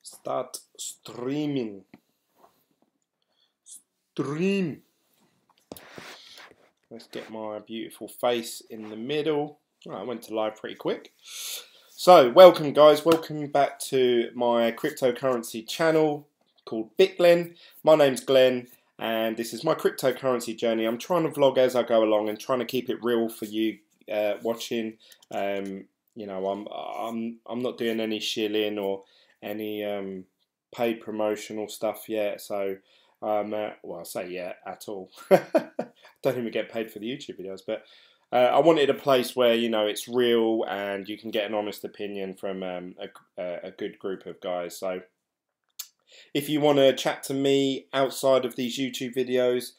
Start streaming. Stream. Let's get my beautiful face in the middle. Oh, I went to live pretty quick. So, welcome guys, welcome back to my cryptocurrency channel called Glen. My name's Glenn and this is my cryptocurrency journey. I'm trying to vlog as I go along and trying to keep it real for you watching. You know, I'm not doing any shilling or any paid promotional stuff yet, so well, I say yeah at all. Don't even get paid for the YouTube videos, but I wanted a place where, you know, it's real and you can get an honest opinion from a good group of guys. So if you want to chat to me outside of these YouTube videos,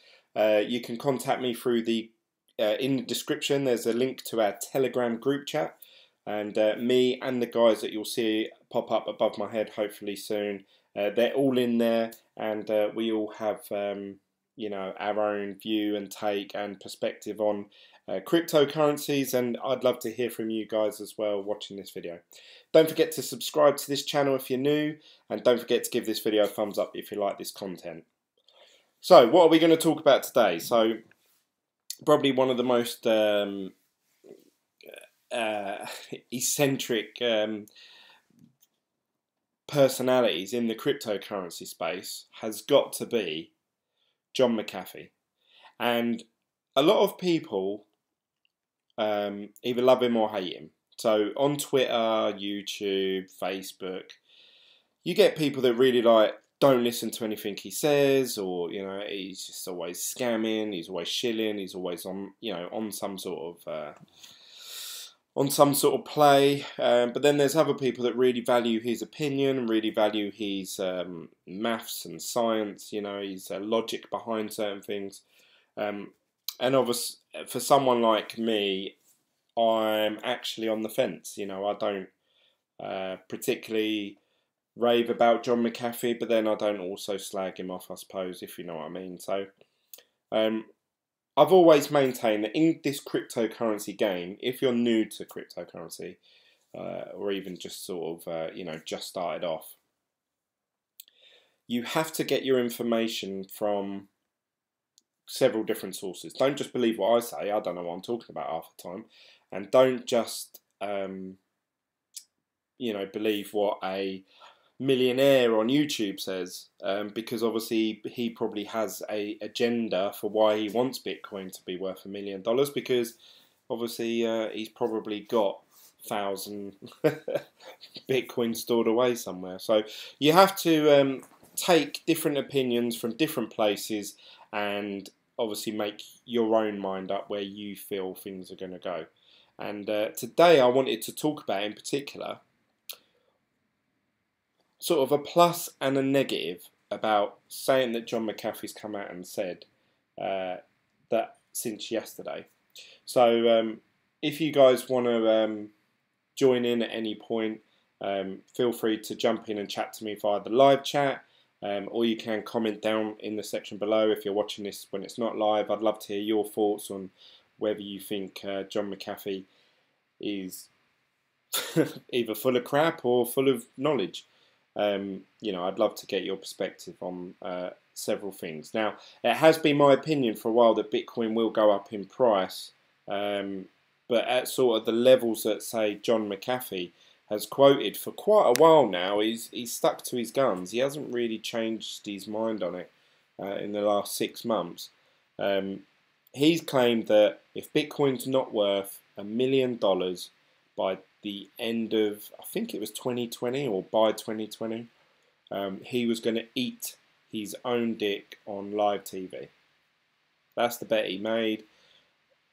you can contact me through the in the description. There's a link to our Telegram group chat, and me and the guys that you'll see pop up above my head hopefully soon, they're all in there, and we all have you know, our own view and take and perspective on cryptocurrencies, and I'd love to hear from you guys as well watching this video. Don't forget to subscribe to this channel if you're new, and don't forget to give this video a thumbs up if you like this content. So what are we going to talk about today? So probably one of the most eccentric personalities in the cryptocurrency space has got to be John McAfee. And a lot of people either love him or hate him. So on Twitter, YouTube, Facebook, you get people that really don't listen to anything he says, or, you know, he's just always scamming, he's always shilling, he's always on, you know, on some sort of play. But then there's other people that really value his opinion and really value his maths and science, you know, his logic behind certain things. And obviously, for someone like me, I'm actually on the fence. You know, I don't particularly rave about John McAfee, but then I don't also slag him off, I suppose, if you know what I mean. So I've always maintained that in this cryptocurrency game, if you're new to cryptocurrency, or even just sort of, you know, just started off, you have to get your information from several different sources. Don't just believe what I say. I don't know what I'm talking about half the time. And don't just, you know, believe what a millionaire on YouTube says, because obviously he probably has a agenda for why he wants Bitcoin to be worth $1 million, because obviously he's probably got 1,000 Bitcoin stored away somewhere. So you have to take different opinions from different places and obviously make your own mind up where you feel things are going to go. And today I wanted to talk about in particular sort of a plus and a negative about saying that John McAfee's come out and said that since yesterday. So if you guys want to join in at any point, feel free to jump in and chat to me via the live chat, or you can comment down in the section below if you're watching this when it's not live. I'd love to hear your thoughts on whether you think John McAfee is either full of crap or full of knowledge. You know, I'd love to get your perspective on several things. Now, it has been my opinion for a while that Bitcoin will go up in price, but at sort of the levels that, say, John McAfee has quoted for quite a while now, he's stuck to his guns. He hasn't really changed his mind on it in the last 6 months. He's claimed that if Bitcoin's not worth $1 million by the end of, I think it was 2020 or by 2020, he was going to eat his own dick on live TV. That's the bet he made.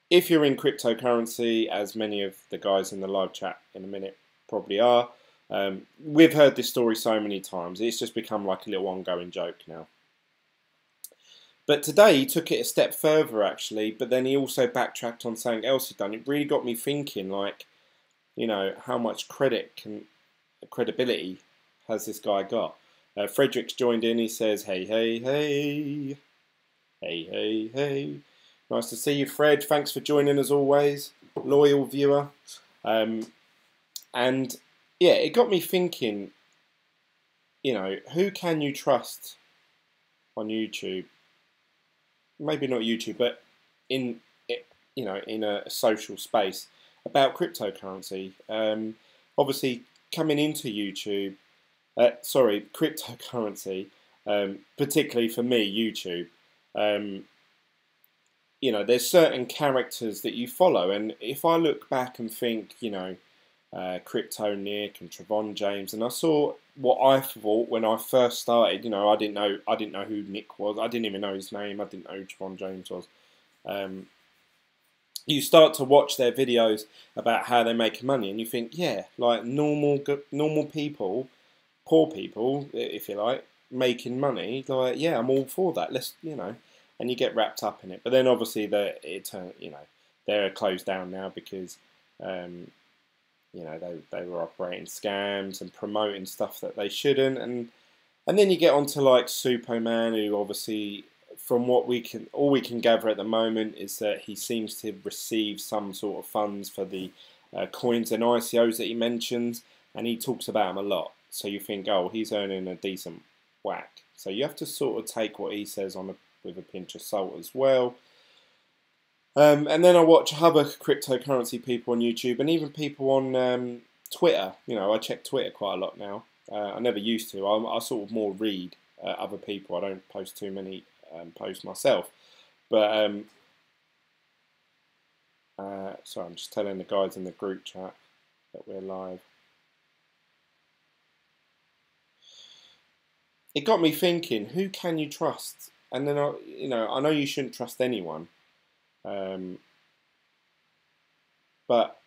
If you're in cryptocurrency, as many of the guys in the live chat in a minute probably are, we've heard this story so many times. It's just become like a little ongoing joke now. But today he took it a step further actually, but then he also backtracked on something else he'd done. It really got me thinking, like, you know, how much credibility has this guy got? Frederick's joined in. He says, hey, hey, hey. Hey, hey, hey. Nice to see you, Fred. Thanks for joining as always. Loyal viewer. And, yeah, it got me thinking, you know, who can you trust on YouTube? Maybe not YouTube, but in you know, in a social space about cryptocurrency. Obviously, coming into YouTube, sorry, cryptocurrency, particularly for me, YouTube. You know, there's certain characters that you follow, and if I look back and think, you know, Crypto Nick and Trevon James, and I saw what I thought when I first started. You know, I didn't know who Nick was. I didn't even know his name. I didn't know who Trevon James was. You start to watch their videos about how they make money, and you think, yeah, like normal people, poor people, if you like, making money. Like, yeah, I'm all for that. Let's, you know, and you get wrapped up in it. But then obviously you know, they're closed down now because you know, they were operating scams and promoting stuff that they shouldn't, and then you get onto like Superman, who obviously, from what all we can gather at the moment is that he seems to receive some sort of funds for the coins and ICOs that he mentions, and he talks about them a lot. So you think, oh, he's earning a decent whack. So you have to sort of take what he says with a pinch of salt as well. And then I watch other cryptocurrency people on YouTube, and even people on Twitter. You know, I check Twitter quite a lot now. I never used to. I sort of more read other people. I don't post too many posts myself. But sorry, I'm just telling the guys in the group chat that we're live. It got me thinking, who can you trust? And then you know, I know you shouldn't trust anyone. But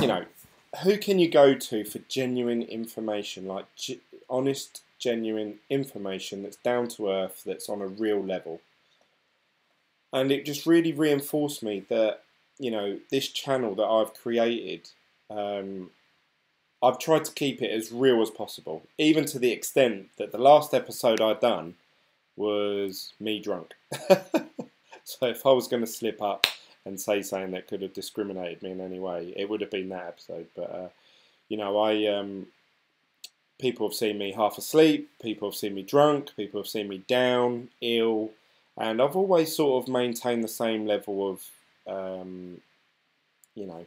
you know, who can you go to for genuine information, like honest, genuine information that's down to earth, that's on a real level? And it just really reinforced me that, you know, this channel that I've created, I've tried to keep it as real as possible, even to the extent that the last episode I'd done was me drunk. So if I was going to slip up and say something that could have discriminated me in any way, it would have been that episode. But you know, people have seen me half asleep, people have seen me drunk, people have seen me down, ill, and I've always sort of maintained the same level of, you know,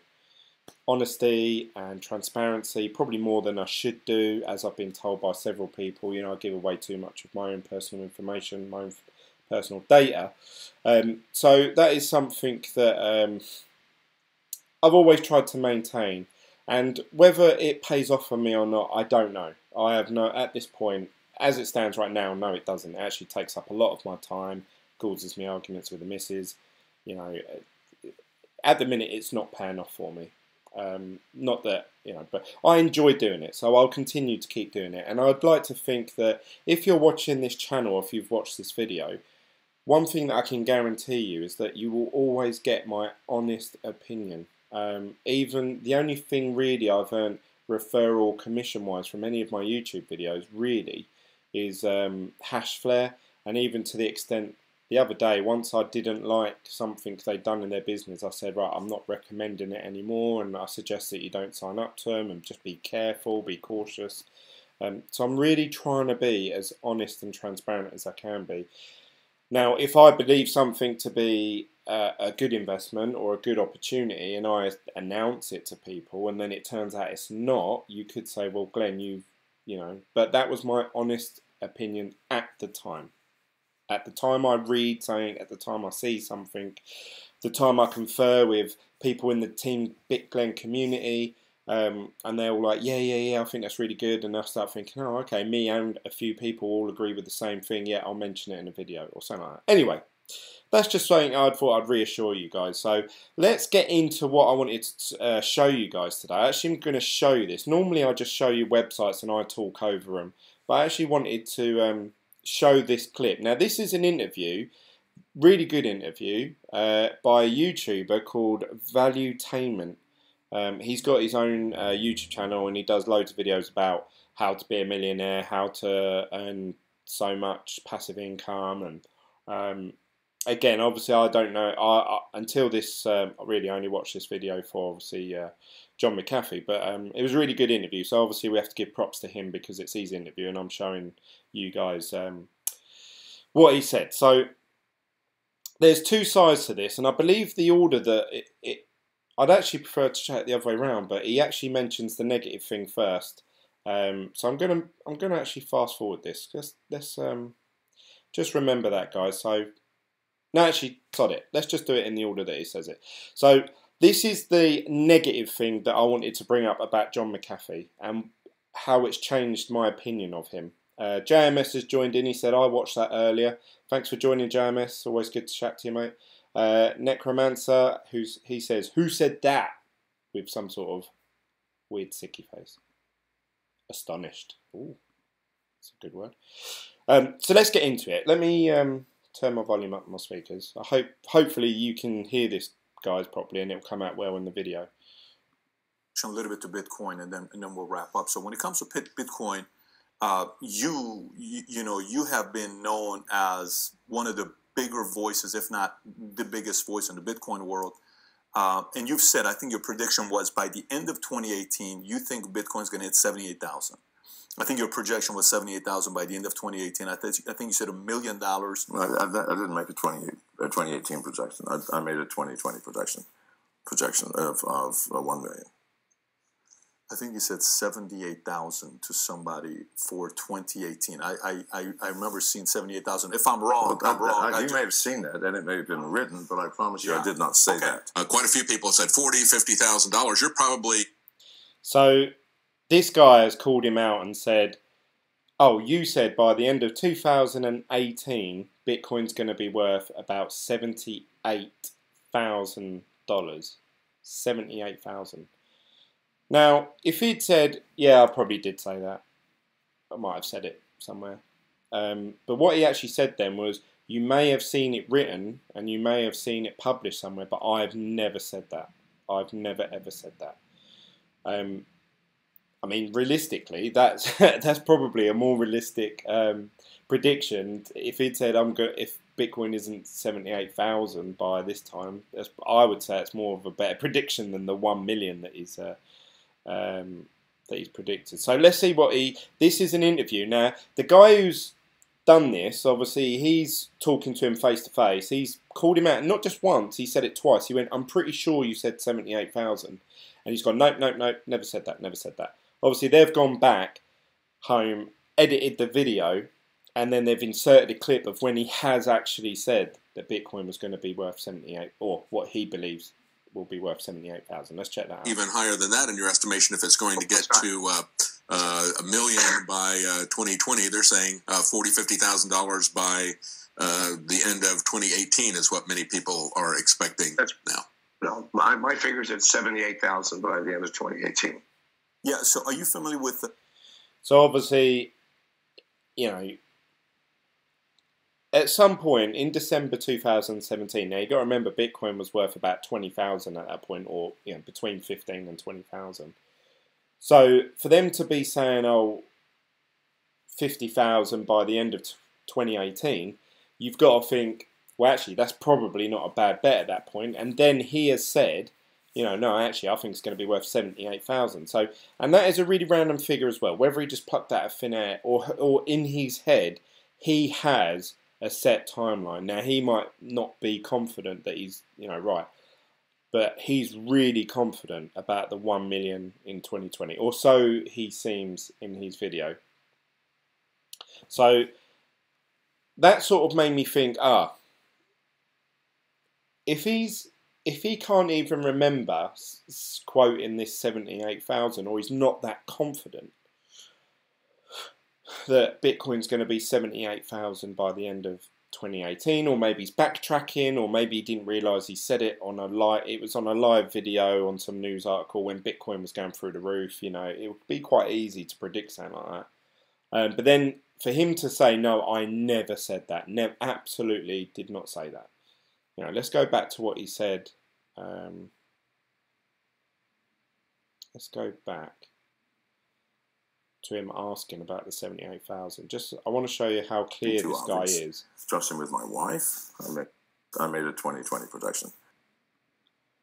honesty and transparency, probably more than I should do, as I've been told by several people. You know, I give away too much of my own personal information, my own personal data. So that is something that I've always tried to maintain, and whether it pays off for me or not, I don't know. I have no, at this point, as it stands right now, no, it doesn't. It actually takes up a lot of my time, causes me arguments with the missus. You know, at the minute, it's not paying off for me. Not that, you know, but I enjoy doing it, so I'll continue to keep doing it. And I'd like to think that if you're watching this channel, if you've watched this video, one thing that I can guarantee you is that you will always get my honest opinion. Even the only thing really I've earned referral commission wise from any of my YouTube videos really is hash flare, and even to the extent the other day, once I didn't like something they'd done in their business, I said, right, I'm not recommending it anymore, and I suggest that you don't sign up to them, and just be careful, be cautious. So I'm really trying to be as honest and transparent as I can be. Now, if I believe something to be a good investment or a good opportunity, and I announce it to people, and then it turns out it's not, you could say, well, Glenn, you know, but that was my honest opinion at the time. At the time I read something, at the time I see something, the time I confer with people in the Team BitGlen community, and they're all like, yeah, I think that's really good, and I start thinking, oh, okay, me and a few people all agree with the same thing, yeah, I'll mention it in a video, or something like that. Anyway, that's just something I thought I'd reassure you guys. So let's get into what I wanted to show you guys today. Actually, I'm going to show you this. Normally I just show you websites and I talk over them, but I actually wanted to show this clip. Now, this is an interview, really good interview, by a YouTuber called Valuetainment. He's got his own YouTube channel, and he does loads of videos about how to be a millionaire, how to earn so much passive income, and again, obviously, I don't know. Until this, I really only watched this video for obviously John McAfee, but it was a really good interview. So obviously, we have to give props to him because it's his interview, and I'm showing you guys what he said. So there's two sides to this, and I believe the order that I'd actually prefer to chat it the other way around, but he actually mentions the negative thing first. So I'm gonna actually fast forward this. Let's just remember that, guys. So. No, actually, sod it. Let's just do it in the order that he says it. So this is the negative thing that I wanted to bring up about John McAfee and how it's changed my opinion of him. JMS has joined in. He said, I watched that earlier. Thanks for joining, JMS. Always good to chat to you, mate. Necromancer, he says, who said that? With some sort of weird sicky face. Astonished. Ooh, that's a good word. So let's get into it. Let me... turn my volume up on my speakers. Hopefully you can hear this, guys, properly, and it'll come out well in the video. A little bit to Bitcoin, and then we'll wrap up. So when it comes to Bitcoin, you have been known as one of the bigger voices, if not the biggest voice in the Bitcoin world. And you've said, I think your prediction was by the end of 2018, you think Bitcoin's going to hit 78,000. I think your projection was 78,000 by the end of 2018. I think you said $1 million. I didn't make a 2018 projection. I made a 2020 projection of 1 million. I think you said 78,000 to somebody for 2018. I remember seeing 78,000. If I'm wrong, well, I'm wrong. You may have seen that, and it may have been written, but I promise you, I did not say that. Quite a few people said $40,000, $50,000. You're probably so. This guy has called him out and said, oh, you said by the end of 2018, Bitcoin's going to be worth about $78,000. 78,000. Now, if he'd said, yeah, I probably did say that. I might have said it somewhere. But what he actually said then was, you may have seen it written and you may have seen it published somewhere, but I've never said that. I've never ever said that. I mean, realistically, that's probably a more realistic prediction. If he'd said, if Bitcoin isn't 78,000 by this time, I would say it's more of a better prediction than the 1 million that he's predicted. So let's see what this is an interview. Now, the guy who's done this, obviously, he's talking to him face to face. He's called him out, not just once, he said it twice. He went, I'm pretty sure you said 78,000. And he's gone, nope, never said that, never said that. Obviously, they've gone back home, edited the video, and then they've inserted a clip of when he has actually said that Bitcoin was going to be worth 78, or what he believes will be worth 78,000. Let's check that out. Even higher than that in your estimation, if it's going to get to $1 million by 2020, they're saying $40,000, $50,000 by the end of 2018 is what many people are expecting now. No, my figure's at 78,000 by the end of 2018. Yeah, so are you familiar with the... So obviously, you know, at some point in December 2017, now you got to remember Bitcoin was worth about 20,000 at that point, or you know, between 15 and 20,000. So for them to be saying, oh, 50,000 by the end of 2018, you've got to think, well, actually, that's probably not a bad bet at that point. And then he has said, you know, no, actually, I think it's going to be worth 78,000. So, and that is a really random figure as well. Whether he just plucked that out of thin air or in his head, he has a set timeline. Now, he might not be confident that he's, you know, right, but he's really confident about the 1 million in 2020, or so he seems in his video. So that sort of made me think, if he can't even remember quoting this 78,000, or he's not that confident that Bitcoin's going to be 78,000 by the end of 2018, or maybe he's backtracking, or maybe he didn't realise he said it on a live. It was on a live video on some news article when Bitcoin was going through the roof. You know, it would be quite easy to predict something like that. But then for him to say, no, I never said that, absolutely did not say that. You know, let's go back to what he said. Let's go back to him asking about the 78,000. Just, I want to show you how clear this guy is. Discussing with my wife. I made a 2020 projection.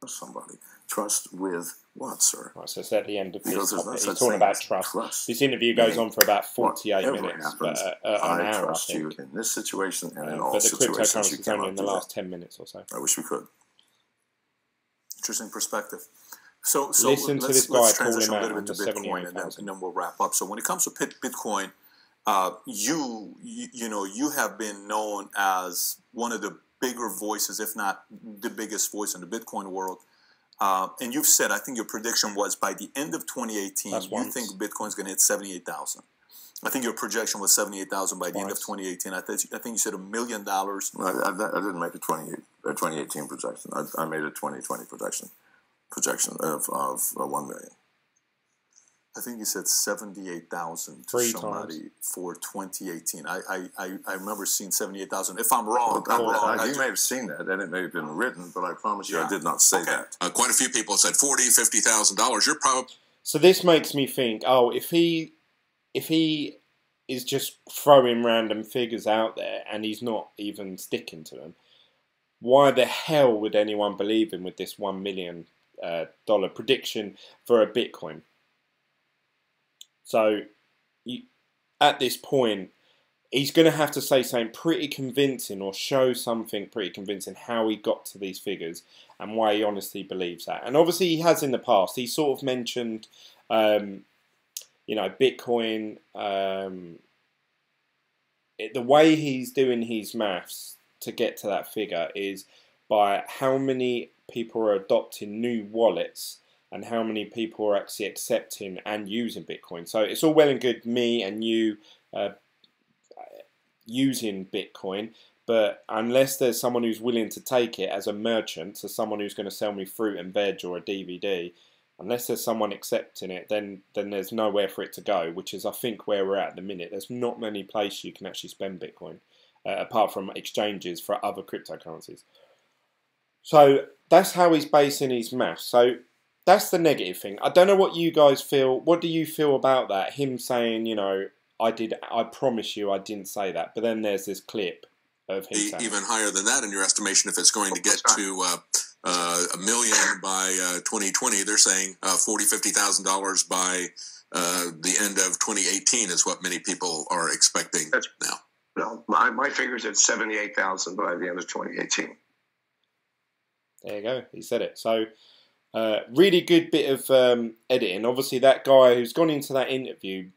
Somebody. Trust with what, sir? Right, so it's at the end of this topic. He's Such talking thing about as trust. This interview goes on for about 48 Whatever minutes, happens, but an hour, trust I think. you in this situation and in all but the situations. cryptocurrency is only in the last 10 minutes or so. I wish we could. Interesting perspective. So listen to this guy let's call transition him a out little on bit the to Bitcoin, and then we'll wrap up. So when it comes to Bitcoin, you have been known as one of the bigger voices, if not the biggest voice in the Bitcoin world. And you've said, I think your prediction was by the end of 2018, you think Bitcoin's going to hit 78,000. I think your projection was 78,000 by the end of 2018. I think you said $1 million. I didn't make a 2018 projection. I made a 2020 projection of 1 million. I think you said 78,000 to somebody for 2018. I remember seeing 78,000. If I'm wrong, I'm wrong. You may have seen that, and it may have been written, but I promise you, I did not say that. Quite a few people said $40,000, $50,000. You're probably. So this makes me think, oh, if he is just throwing random figures out there and he's not even sticking to them, why the hell would anyone believe him with this $1 million prediction for a Bitcoin? So at this point, he's going to have to say something pretty convincing or show something pretty convincing how he got to these figures and why he honestly believes that. And obviously he has in the past. He sort of mentioned, Bitcoin. The way he's doing his maths to get to that figure is by how many people are adopting new wallets and how many people are actually accepting and using Bitcoin. So it's all well and good me and you using Bitcoin, but unless there's someone who's willing to take it as a merchant, so someone who's going to sell me fruit and veg or a DVD, unless there's someone accepting it, then there's nowhere for it to go, which is, I think, where we're at the minute. There's not many places you can actually spend Bitcoin, apart from exchanges for other cryptocurrencies. So that's how he's basing his maths. So that's the negative thing. I don't know what you guys feel. What do you feel about that? Him saying, I promise you I didn't say that. But then there's this clip of him saying even higher than that in your estimation if it's going to get to $1 million by 2020. They're saying $40,000, $50,000 by the end of 2018 is what many people are expecting now. No, my figure's at 78,000 by the end of 2018. There you go. He said it. So really good bit of editing. Obviously, that guy who's gone into that interview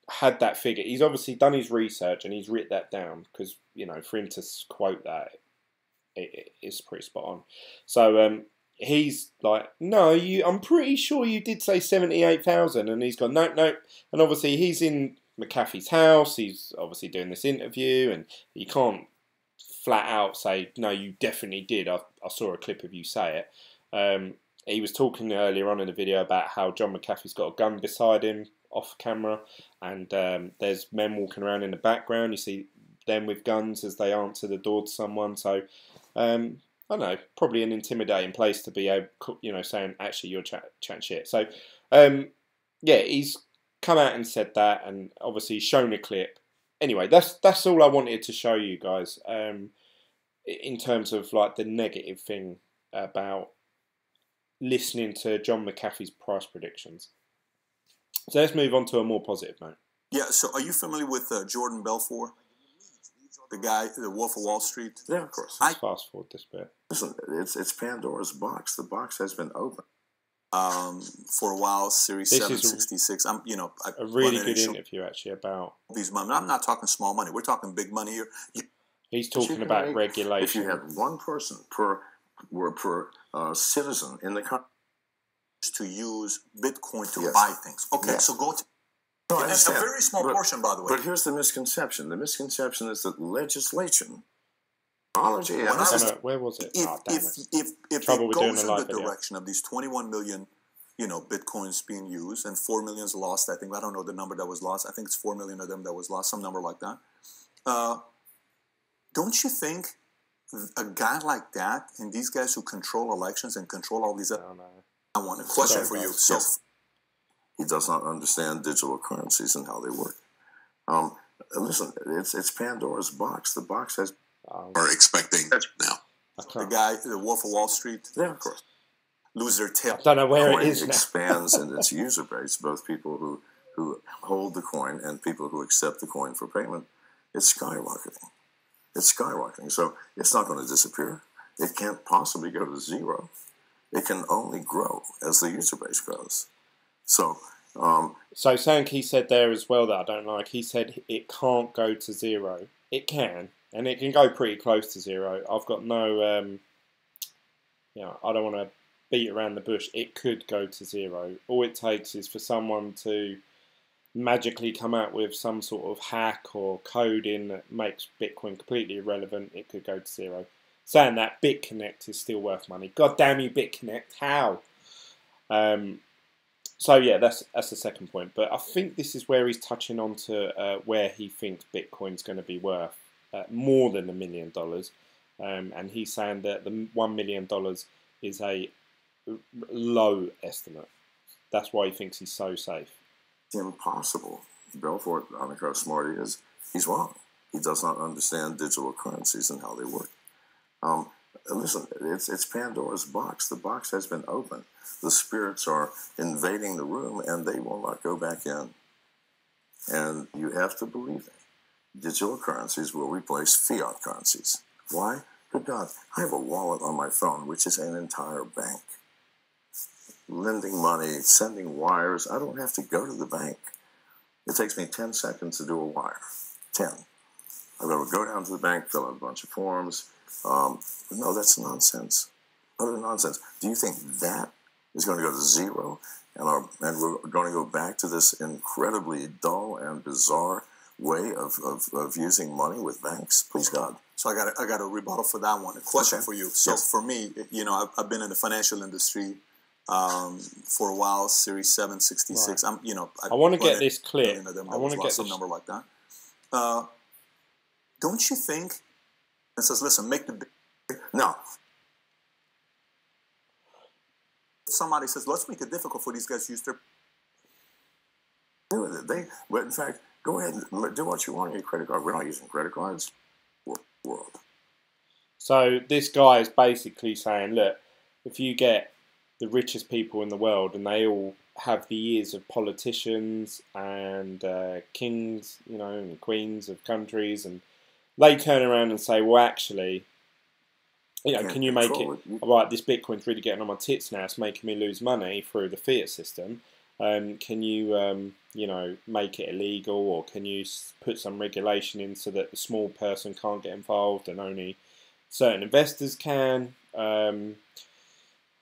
had that figure. He's obviously done his research and he's written that down because, for him to quote that, it's pretty spot on. So he's like, no, I'm pretty sure you did say 78,000. And he's gone, no. And obviously, he's in McAfee's house. He's obviously doing this interview and he can't flat out say, no, you definitely did. I saw a clip of you say it. He was talking earlier on in the video about how John McAfee's got a gun beside him off camera, and there's men walking around in the background. You see them with guns as they answer the door to someone. So, I don't know, probably an intimidating place to be able, saying, actually, you're chatting shit. So, he's come out and said that, and obviously shown a clip. Anyway, that's all I wanted to show you guys in terms of like the negative thing about listening to John McAfee's price predictions. So let's move on to a more positive note. Yeah, so are you familiar with Jordan Belfort? The guy, the Wolf of Wall Street? Yeah, of course. Let's fast forward this bit. Listen, it's Pandora's box. The box has been opened. For a while, Series 766. A really good interview, actually, about these money. I'm not talking small money. We're talking big money here. He's talking about regulation. If you had one person per citizen in the country to use Bitcoin to buy things. Okay, so go to... It's a very small portion, by the way. But here's the misconception. The misconception is that legislation... Where was it? If it goes in the direction of these 21 million, Bitcoins being used, and 4 million is lost, I think. I don't know the number that was lost. I think it's 4 million of them that was lost, some number like that. Don't you think a guy like that, and these guys who control elections and control all these... I want a question for you. So, he does not understand digital currencies and how they work. Listen, it's Pandora's box. The box has... are expecting now. the Wolf of Wall Street. Yeah, of course. Lose their tail. I don't know where Coin it is now. expands in its user base, both people who hold the coin and people who accept the coin for payment. It's skyrocketing. It's skyrocketing. So it's not going to disappear. It can't possibly go to zero. It can only grow as the user base grows. So, so something he said there as well that I don't like. He said it can't go to zero. It can, and it can go pretty close to zero. I've got no, I don't want to beat around the bush. It could go to zero. All it takes is for someone to magically come out with some sort of hack or coding that makes Bitcoin completely irrelevant. It could go to zero. Saying that, BitConnect is still worth money. God damn you, BitConnect! How? So yeah, that's the second point. But I think this is where he's touching on to where he thinks Bitcoin's going to be worth more than $1 million, and he's saying that the $1 million is a low estimate. That's why he thinks he's so safe. it's impossible. Belfort, I don't know how smart he is. He's wrong. He does not understand digital currencies and how they work. Listen, it's Pandora's box. The box has been opened. The spirits are invading the room, and they will not go back in. And you have to believe it. Digital currencies will replace fiat currencies. Why? Good God, I have a wallet on my phone, which is an entire bank. Lending money, sending wires, I don't have to go to the bank. It takes me 10 seconds to do a wire. 10. I've got to go down to the bank, fill out a bunch of forms. No, that's nonsense. Utter nonsense. Do you think that is going to go to zero and we're going to go back to this incredibly dull and bizarre way of using money with banks? Please God. So I got a rebuttal for that one. A question for you. So Yes. for me, I've been in the financial industry for a while. Series 766. Right. I want to get this clear. I want to get some number like that. Don't you think? It says, listen, make the. No. Somebody says, let's make it difficult for these guys to use their. Do with it. But in fact, go ahead and do what you want on your credit card. We're not using credit cards. World. So this guy is basically saying, look, if you get the richest people in the world and they all have the ears of politicians and kings, and queens of countries, and they turn around and say, well, actually, can you make it, right, this Bitcoin's really getting on my tits now, it's making me lose money through the fiat system. Can you, make it illegal, or can you put some regulation in so that the small person can't get involved and only certain investors can? And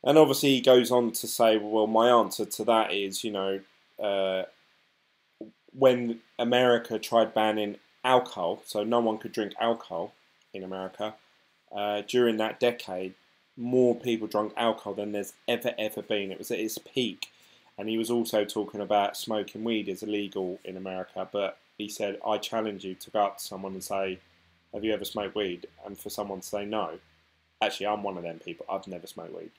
obviously he goes on to say, well, my answer to that is, when America tried banning alcohol, so no one could drink alcohol in America, during that decade, more people drank alcohol than there's ever been. It was at its peak. And he was also talking about smoking weed is illegal in America, but he said, I challenge you to go up to someone and say, have you ever smoked weed? And for someone to say no. Actually, I'm one of them people. I've never smoked weed.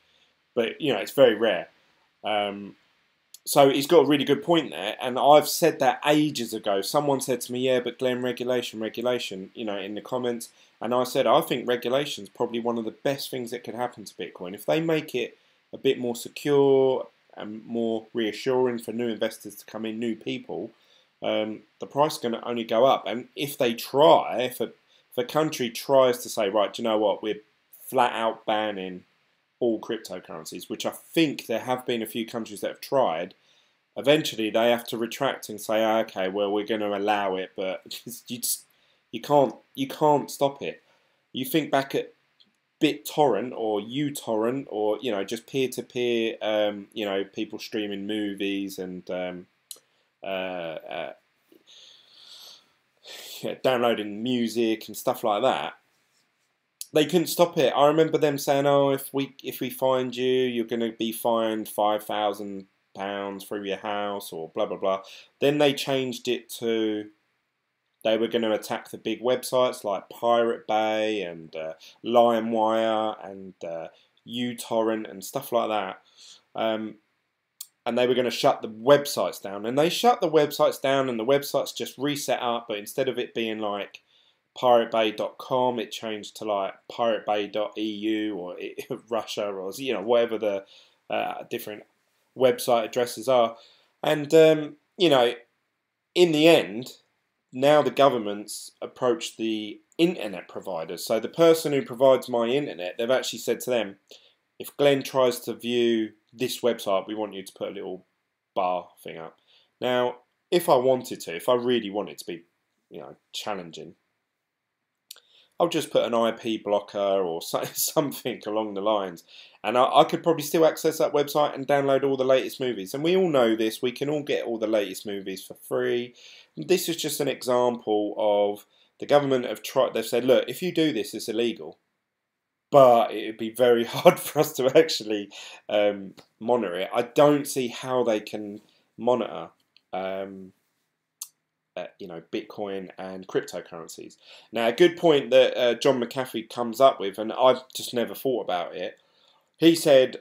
But, it's very rare. So he's got a really good point there. And I've said that ages ago. Someone said to me, yeah, but Glenn, regulation, in the comments. And I said, I think regulation is probably one of the best things that could happen to Bitcoin. If they make it a bit more secure and more reassuring for new investors to come in, new people, the price is going to only go up. And if they try, if a country tries to say, right, do you know what, we're flat out banning all cryptocurrencies, which I think there have been a few countries that have tried, eventually they have to retract and say, okay, well, we're going to allow it, but you can't stop it. You think back at BitTorrent or uTorrent, or just peer-to-peer, people streaming movies and downloading music and stuff like that. They couldn't stop it. I remember them saying, "Oh, if we find you, you're going to be fined £5,000 for your house," or blah blah blah. Then they changed it to they were going to attack the big websites like Pirate Bay and LimeWire and uTorrent and stuff like that. And they were going to shut the websites down. And they shut the websites down and the websites just reset up. But instead of it being like piratebay.com, it changed to like piratebay.eu or Russia or whatever the different website addresses are. And in the end, now the government's approached the internet providers. So the person who provides my internet, they've actually said to them, if Glenn tries to view this website, we want you to put a little bar thing up. Now, if I really wanted to be, challenging, I'll just put an IP blocker or something along the lines. And I could probably still access that website and download all the latest movies. And we all know this. We can all get all the latest movies for free. This is just an example of the government they've said, look, if you do this, it's illegal. But it would be very hard for us to actually monitor it. I don't see how they can monitor Bitcoin and cryptocurrencies. Now, a good point that John McAfee comes up with, and I've just never thought about it, he said,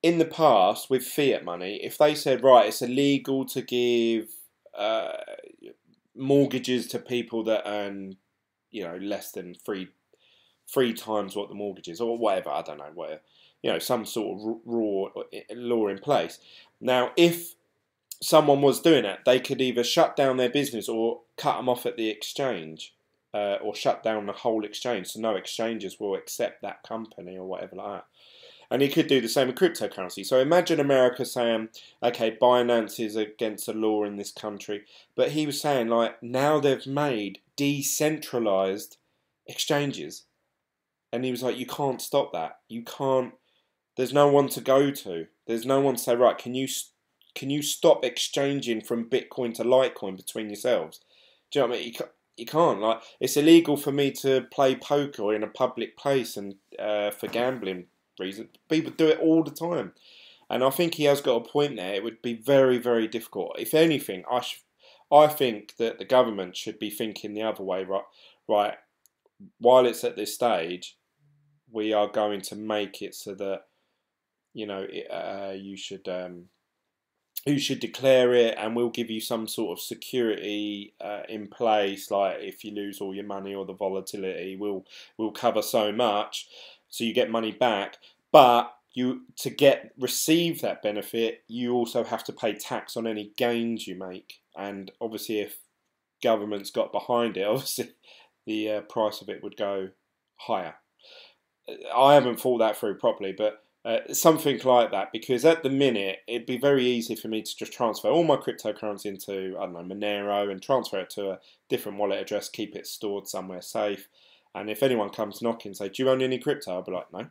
in the past, with fiat money, if they said, right, it's illegal to give mortgages to people that earn, less than three times what the mortgage is, or whatever, I don't know, where, some sort of raw law in place. Now, if someone was doing it, they could either shut down their business or cut them off at the exchange, or shut down the whole exchange, so no exchanges will accept that company or whatever like that. And he could do the same with cryptocurrency. So imagine America saying, okay, Binance is against the law in this country, but he was saying, like, now they've made decentralized exchanges. And he was like, you can't stop that. You can't, there's no one to go to. There's no one to say, right, can you stop exchanging from Bitcoin to Litecoin between yourselves? Do you know what I mean? You can't. Like, it's illegal for me to play poker in a public place and for gambling reasons. People do it all the time. And I think he has got a point there. It would be very, very difficult. If anything, I think that the government should be thinking the other way, right, while it's at this stage, we are going to make it so that, you should declare it, and we'll give you some sort of security in place. Like if you lose all your money or the volatility, we'll cover so much, so you get money back. But to receive that benefit, you also have to pay tax on any gains you make. And obviously, if governments got behind it, obviously the price of it would go higher. I haven't thought that through properly, but something like that, because at the minute it'd be very easy for me to just transfer all my cryptocurrency into, I don't know, Monero, and transfer it to a different wallet address, keep it stored somewhere safe. And if anyone comes knocking and say, do you own any crypto? I'll be like, no.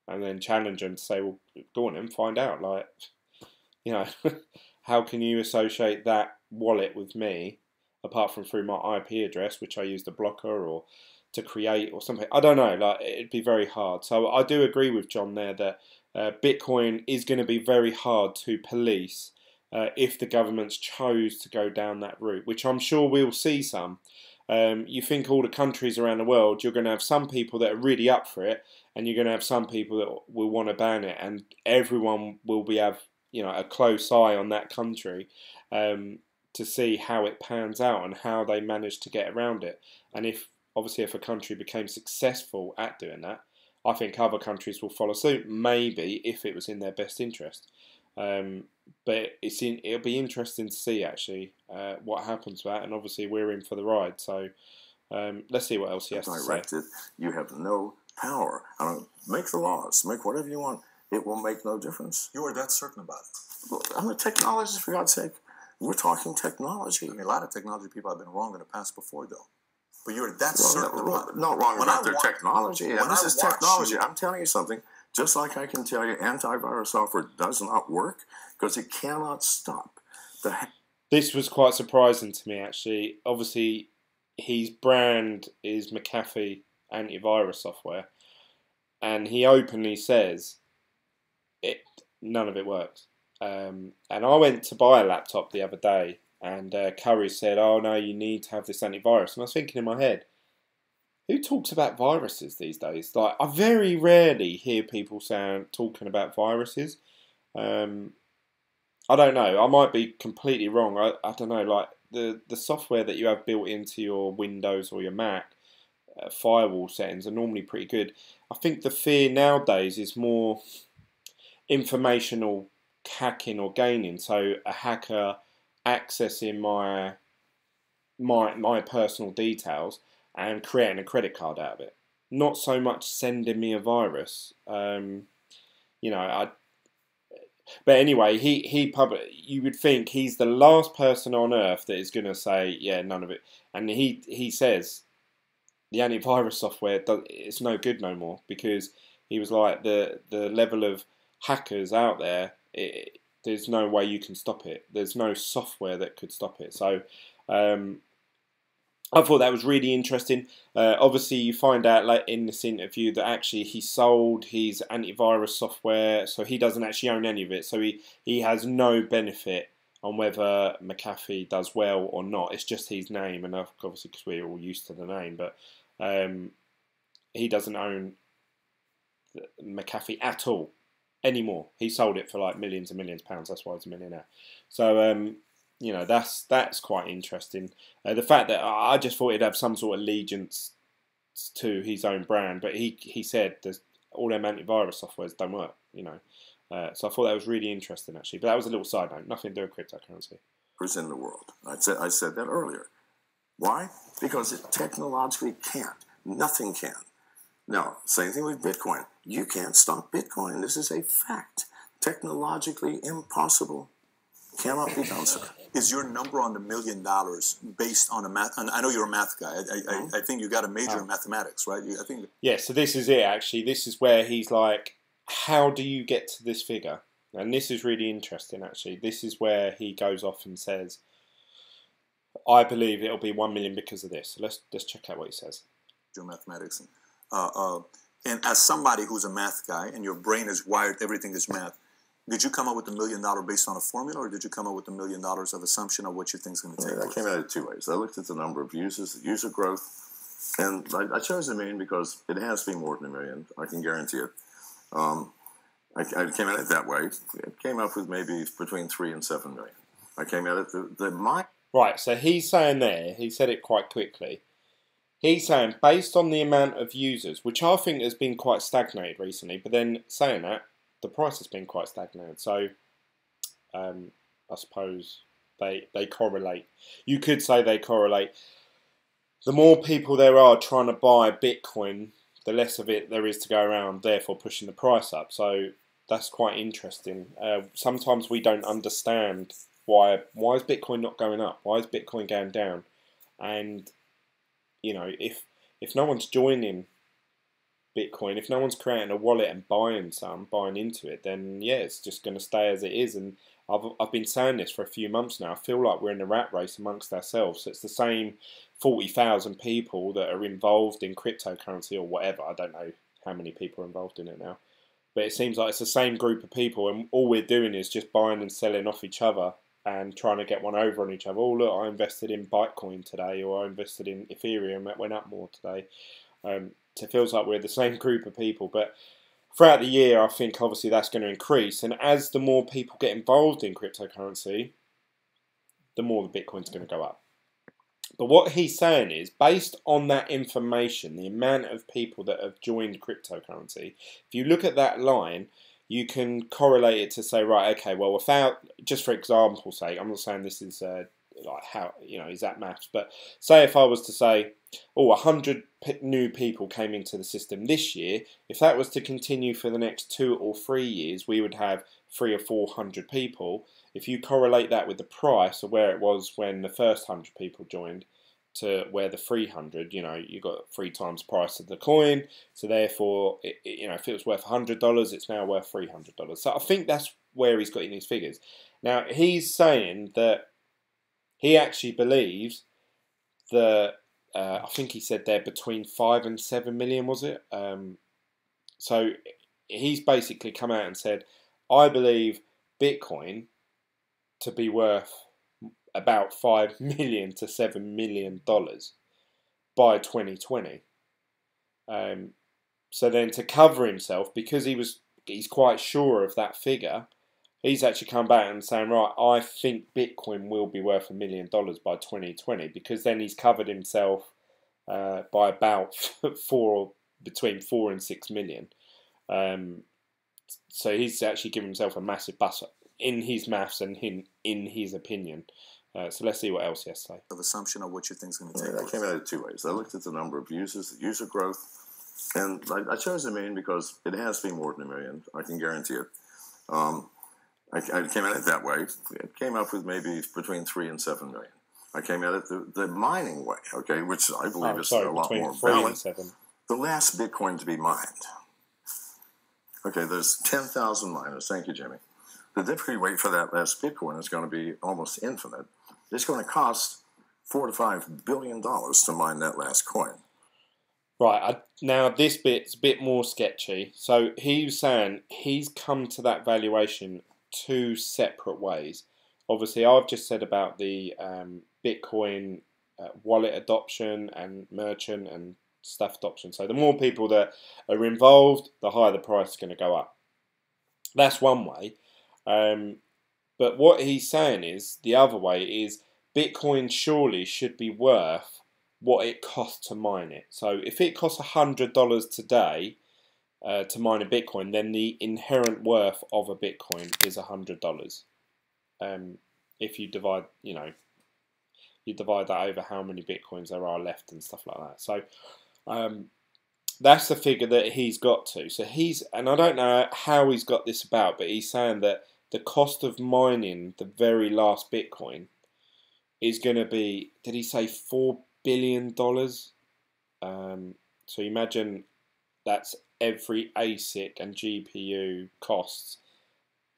And then challenge them to say, well, go on and find out. Like, how can you associate that wallet with me apart from through my IP address, which I used a blocker or to create or something? I don't know. Like, it'd be very hard. So I do agree with John there that Bitcoin is going to be very hard to police if the governments chose to go down that route, which I'm sure we'll see some. You think all the countries around the world, you're going to have some people that are really up for it, and you're going to have some people that will want to ban it, and everyone will have a close eye on that country to see how it pans out and how they manage to get around it. And if a country became successful at doing that, I think other countries will follow suit, maybe if it was in their best interest. But it'll be interesting to see actually what happens to that, and obviously we're in for the ride. So let's see what else he has to say. You have no power. Make the laws, make whatever you want. It will make no difference. You are that certain about it? Well, I'm a technologist, for God's sake. We're talking technology. I mean, a lot of technology people have been wrong in the past before, though. But you're that certain about it. Not wrong about their technology. And this is technology. I'm telling you something. Just like I can tell you antivirus software does not work because it cannot stop. This was quite surprising to me, actually. Obviously, his brand is McAfee antivirus software, and he openly says none of it works. And I went to buy a laptop the other day, and Curry said, oh no, you need to have this antivirus. And I was thinking in my head, who talks about viruses these days? Like, I very rarely hear people talking about viruses. I don't know. I might be completely wrong. I don't know. Like the software that you have built into your Windows or your Mac firewall settings are normally pretty good. I think the fear nowadays is more informational hacking or gaining. So a hacker accessing my personal details and creating a credit card out of it. Not so much sending me a virus. You know, but anyway, you would think he's the last person on earth that is going to say, yeah, none of it. And he says the antivirus software it's no good no more, because he was like the level of hackers out there. There's no way you can stop it. There's no software that could stop it. So I thought that was really interesting. Obviously, you find out like in this interview that actually he sold his antivirus software, so he doesn't actually own any of it. So he has no benefit on whether McAfee does well or not. It's just his name, and obviously because we're all used to the name, but he doesn't own McAfee at all anymore. He sold it for like millions and millions of pounds. That's why he's a millionaire. So you know, that's quite interesting. The fact that I just thought he'd have some sort of allegiance to his own brand, but he said there's all them antivirus softwares don't work, you know. So I thought that was really interesting actually. But that was a little side note, nothing to do with cryptocurrency. In the world. I said that earlier. Why? Because it technologically can't. Nothing can. Now, same thing with Bitcoin. You can't stop Bitcoin. This is a fact. Technologically impossible. Cannot be done, sir. Is your number on the $1 million based on a math? And I know you're a math guy. I think you got a major in mathematics, right? I think. Yeah. So this is it. Actually, this is where he's like, "How do you get to this figure?" And this is really interesting. Actually, this is where he goes off and says, "I believe it'll be 1 million because of this." So let's check out what he says. Your mathematics, and as somebody who's a math guy, and your brain is wired, everything is math. Did you come up with $1 million based on a formula, or did you come up with $1 million of assumption of what you think is going to take? I came at it two ways. I looked at the number of users, the user growth, and I chose $1 million because it has to be more than $1 million. I can guarantee it. I came at it that way. It came up with maybe between 3 and 7 million. I came at it Right. So he's saying there. He said it quite quickly. He's saying based on the amount of users, which I think has been quite stagnated recently, but then saying that, the price has been quite stagnated, so I suppose they correlate. You could say they correlate. The more people there are trying to buy Bitcoin, the less of it there is to go around, therefore pushing the price up. So that's quite interesting. Sometimes we don't understand why is Bitcoin not going up? Why is Bitcoin going down? And you know, if no one's joining Bitcoin, if no one's creating a wallet and buying into it, then yeah, it's just going to stay as it is. And I've been saying this for a few months now. I feel like we're in a rat race amongst ourselves. So it's the same 40,000 people that are involved in cryptocurrency or whatever. I don't know how many people are involved in it now, but it seems like it's the same group of people, and all we're doing is just buying and selling off each other and trying to get one over on each other. Oh look, I invested in Bitcoin today, or I invested in Ethereum, that went up more today. So it feels like we're the same group of people, but throughout the year, I think obviously that's going to increase. And as the more people get involved in cryptocurrency, the more the Bitcoin's going to go up. But what he's saying is, based on that information, the amount of people that have joined cryptocurrency, if you look at that line, you can correlate it to say, right, okay, well, without, just for example's sake, I'm not saying this is like how, you know, is that maths, but say if I was to say, 100 new people came into the system this year, if that was to continue for the next 2 or 3 years, we would have 300 or 400 people. If you correlate that with the price of where it was when the first 100 people joined to where the 300, you know, you got 3 times the price of the coin, so therefore, you know, if it was worth $100, it's now worth $300. So I think that's where he's got in his figures. Now, he's saying that he actually believes that, I think he said they're between 5 and 7 million, was it? So he's basically come out and said, I believe Bitcoin to be worth about $5 million to $7 million by 2020. So then to cover himself, because he's quite sure of that figure, he's actually come back and saying, right, I think Bitcoin will be worth $1 million by 2020, because then he's covered himself by about between 4 and 6 million. So he's actually given himself a massive bust in his maths and in his opinion. So let's see what else he has to say. Of assumption of what you think is going to take I came at it two ways. I looked at the number of users, the user growth, and I chose $1 million because it has to be more than $1 million. I can guarantee it. I came at it that way. It came up with maybe between 3 and 7 million. I came at it the mining way, okay, which I believe is a lot more balanced. The last Bitcoin to be mined. Okay, there's 10,000 miners. Thank you, Jimmy. The difficulty rate for that last Bitcoin is going to be almost infinite. It's going to cost $4 to $5 billion to mine that last coin. Right, now this bit's a bit more sketchy. So he was saying he's come to that valuation 2 separate ways. Obviously, I've just said about the Bitcoin wallet adoption and merchant and stuff adoption. So the more people that are involved, the higher the price is going to go up. That's one way. But what he's saying is, the other way is, Bitcoin surely should be worth what it costs to mine it. So if it costs $100 today to mine a Bitcoin, then the inherent worth of a Bitcoin is $100. If you divide, you divide that over how many Bitcoins there are left and stuff like that. So that's the figure that he's got to. So and I don't know how he's got this about, but he's saying that the cost of mining the very last Bitcoin is going to be, did he say $4 billion? So imagine that's every ASIC and GPU costs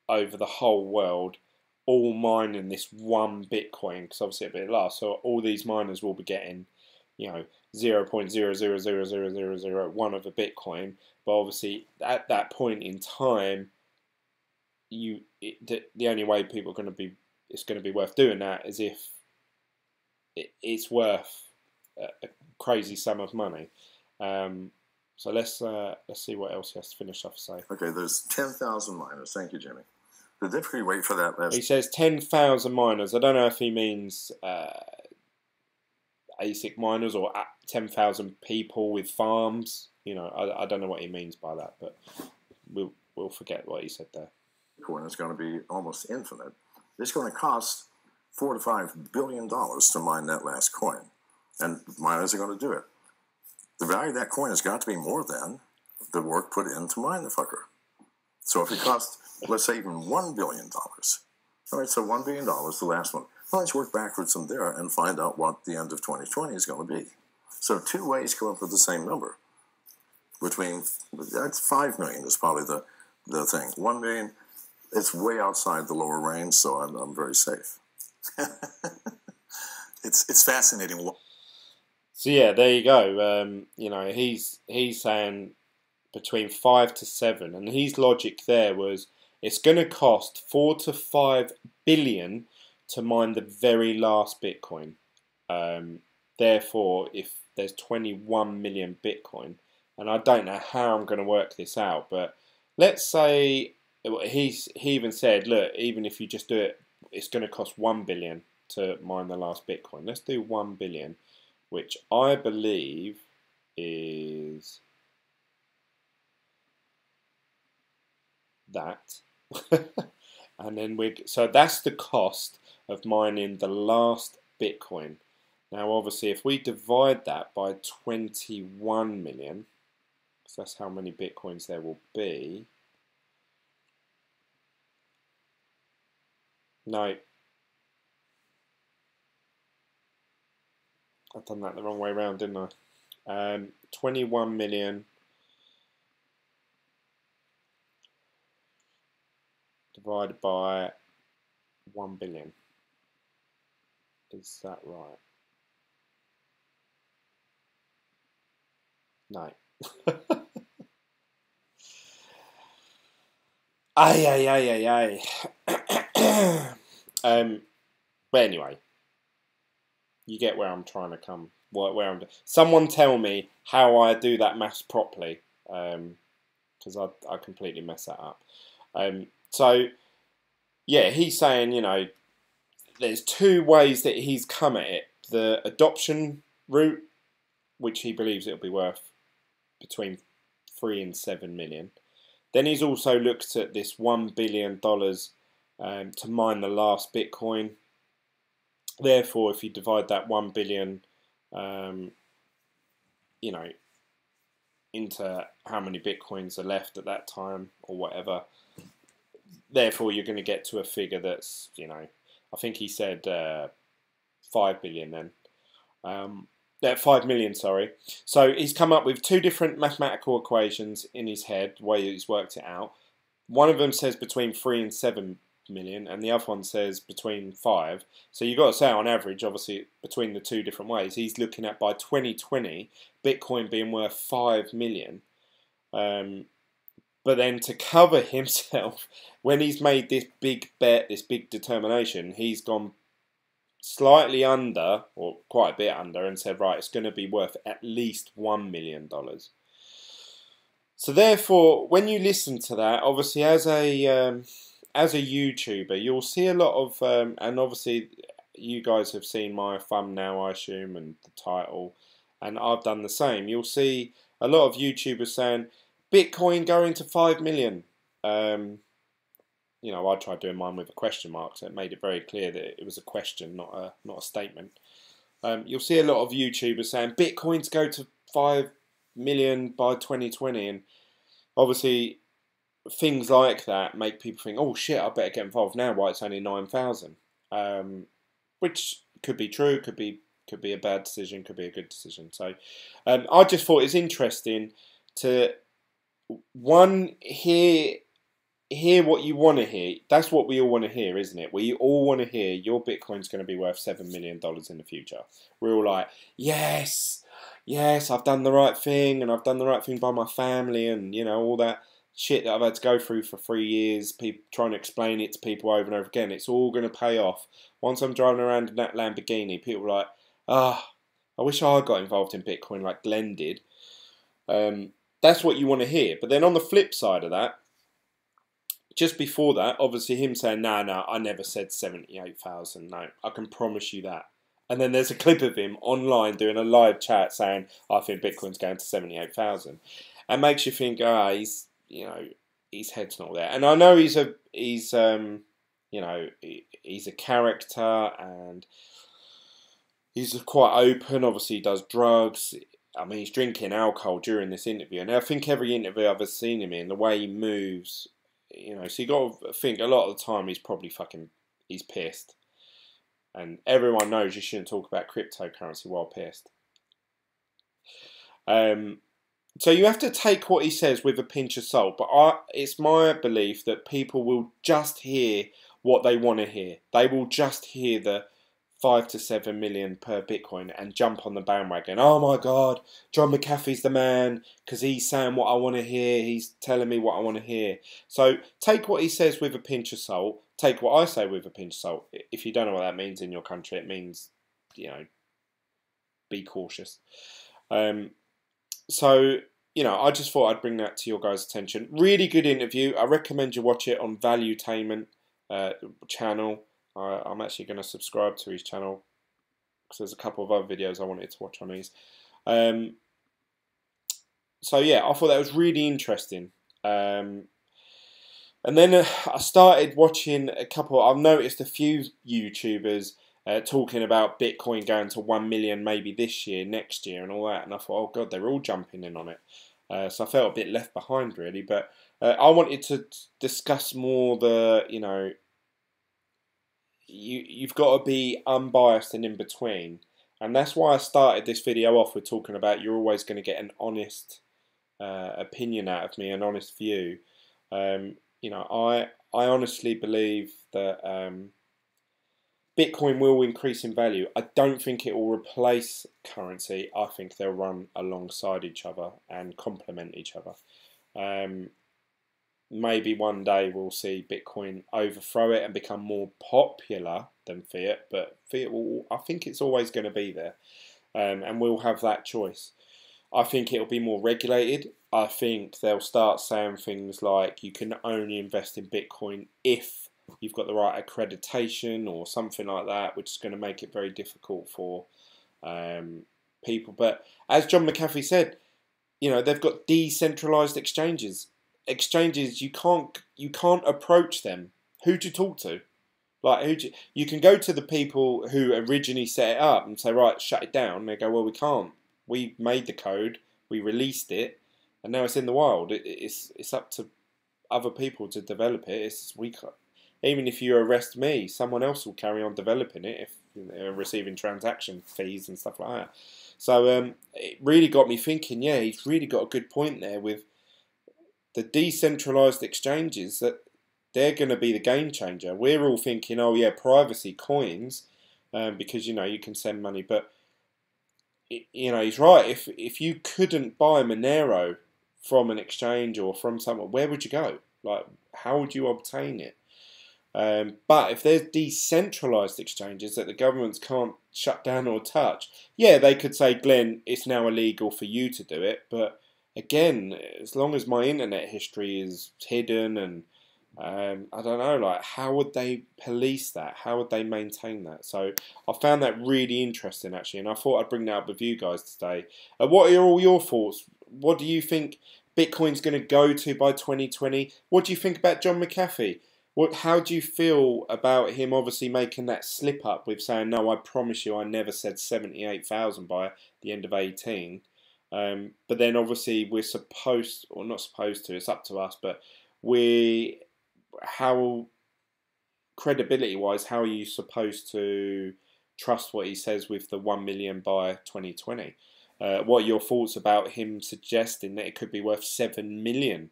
over the whole world, all mining this one Bitcoin, because obviously it'll be last. So all these miners will be getting, 0.0000001 of a Bitcoin. But obviously at that point in time, the only way people are going to be, it's going to be worth doing that is if it's worth a crazy sum of money. So let's see what else he has to finish off to say. Okay, there's 10,000 miners. Thank you, Jimmy. The difficulty rate for that last... He says 10,000 miners. I don't know if he means ASIC miners or 10,000 people with farms. I don't know what he means by that, but we'll forget what he said there. Bitcoin is going to be almost infinite. It's going to cost $4 to $5 billion to mine that last coin, and miners are going to do it. The value of that coin has got to be more than the work put in to mine the fucker. So if it costs, let's say, even $1 billion, all right, so $1 billion, the last one. Well, let's work backwards from there and find out what the end of 2020 is going to be. So 2 ways come up with the same number. That's 5 million is probably the thing. 1 million, it's way outside the lower range, so I'm very safe. It's fascinating. So yeah, there you go. He's saying between 5 to 7, and his logic there was it's going to cost 4 to 5 billion to mine the very last Bitcoin. Therefore, if there's 21 million Bitcoin, and I don't know how I'm going to work this out, but let's say he even said, look, even if you just do it, it's going to cost 1 billion to mine the last Bitcoin. Let's do 1 billion, which I believe is that. And then so that's the cost of mining the last Bitcoin. Now obviously if we divide that by 21 million, because that's how many Bitcoins there will be. No, I've done that the wrong way around, didn't I? 21 million divided by 1 billion. Is that right? No. Ay. But anyway, you get where I'm trying to come. Someone tell me how I do that maths properly, because I completely mess that up. So yeah, he's saying, you know, there's two ways that he's come at it. The adoption route, which he believes it'll be worth between 3 and 7 million. Then he's also looked at this $1 billion to mine the last Bitcoin. Therefore, if you divide that 1 billion, you know, into how many Bitcoins are left at that time or whatever, therefore you're going to get to a figure that's, you know, I think he said 5 billion then. 5 million, sorry. So he's come up with two different mathematical equations in his head, the way he's worked it out. One of them says between 3 and 7 million, and the other one says between 5. So you've got to say on average, obviously, between the two different ways, he's looking at by 2020, Bitcoin being worth 5 million. But then to cover himself, when he's made this big bet, this big determination, he's gone slightly under, or quite a bit under, and said, right, it's going to be worth at least $1 million. So therefore, when you listen to that, obviously as a YouTuber, you'll see a lot of, and obviously you guys have seen my thumbnail, I assume, and the title, and I've done the same. You'll see a lot of YouTubers saying, Bitcoin going to 5 million. You know, I tried doing mine with a question mark, so it made it very clear that it was a question, not a statement. You'll see a lot of YouTubers saying Bitcoins go to 5 million by 2020, and obviously things like that make people think, oh shit, I better get involved now. Why it's only 9,000, which could be true, could be a bad decision, could be a good decision. So I just thought it's interesting to hear what you want to hear. That's what we all want to hear, isn't it? We all want to hear your Bitcoin's going to be worth $7 million in the future. We're all like, yes, I've done the right thing, and I've done the right thing by my family, and you know, all that shit that I've had to go through for 3 years, people trying to explain it to people over and over again. It's all going to pay off. Once I'm driving around in that Lamborghini, people are like, I wish I got involved in Bitcoin like Glenn did. That's what you want to hear. But then on the flip side of that, just before that, obviously him saying, no, I never said 78,000. No, I can promise you that. And then there's a clip of him online doing a live chat saying, I think Bitcoin's going to 78,000. And makes you think, he's, you know, his head's not there. And I know he's you know, he's a character, and he's quite open. Obviously he does drugs. I mean, he's drinking alcohol during this interview. And I think every interview I've ever seen him in, the way he moves, you know, so you got to think a lot of the time he's pissed. And everyone knows you shouldn't talk about cryptocurrency while pissed. So you have to take what he says with a pinch of salt. But it's my belief that people will just hear what they want to hear. They will just hear the 5 to 7 million per Bitcoin and jump on the bandwagon. Oh my God, John McAfee's the man because he's saying what I want to hear. He's telling me what I want to hear. So take what he says with a pinch of salt. Take what I say with a pinch of salt. If you don't know what that means in your country, it means, you know, be cautious. So, you know, I just thought I'd bring that to your guys' attention. Really good interview. I recommend you watch it on Valuetainment channel. I'm actually going to subscribe to his channel because there's a couple of other videos I wanted to watch on his. So yeah, I thought that was really interesting. And then I started watching I've noticed a few YouTubers talking about Bitcoin going to 1 million maybe this year, next year, and all that. And I thought, oh God, they're all jumping in on it. So I felt a bit left behind, really. But I wanted to discuss more the, you know, you've got to be unbiased and in between. And that's why I started this video off with talking about you're always going to get an honest opinion out of me, an honest view. You know, I honestly believe that Bitcoin will increase in value. I don't think it will replace currency. I think they'll run alongside each other and complement each other. Maybe one day we'll see Bitcoin overthrow it and become more popular than fiat, but fiat I think it's always going to be there, and we'll have that choice. I think it'll be more regulated. I think they'll start saying things like you can only invest in Bitcoin if you've got the right accreditation or something like that, which is going to make it very difficult for people. But as John McAfee said, you know, they've got decentralized exchanges. Exchanges, you can't approach them. Who do you talk to? Like, you can go to the people who originally set it up and say, right, shut it down. And they go, well, we can't. We made the code, we released it, and now it's in the wild. It's up to other people to develop it. Even if you arrest me, someone else will carry on developing it if they're receiving transaction fees and stuff like that. So it really got me thinking, yeah, he's really got a good point there with the decentralized exchanges, that they're going to be the game changer. We're all thinking, oh yeah, privacy coins, because, you know, you can send money. But, you know, he's right. If you couldn't buy Monero from an exchange or from someone, where would you go? Like, how would you obtain it? But if there's decentralized exchanges that the governments can't shut down or touch, yeah, they could say, Glenn, it's now illegal for you to do it. But again, as long as my internet history is hidden, and I don't know, like, how would they police that? How would they maintain that? So I found that really interesting, actually, and I thought I'd bring that up with you guys today. What are all your thoughts? What do you think Bitcoin's going to go to by 2020? What do you think about John McAfee? How do you feel about him obviously making that slip up with saying, no, I promise you I never said 78,000 by the end of 18. But then obviously we're supposed, or not supposed to, it's up to us, but how, credibility-wise, how are you supposed to trust what he says with the 1 million by 2020? What are your thoughts about him suggesting that it could be worth $7 million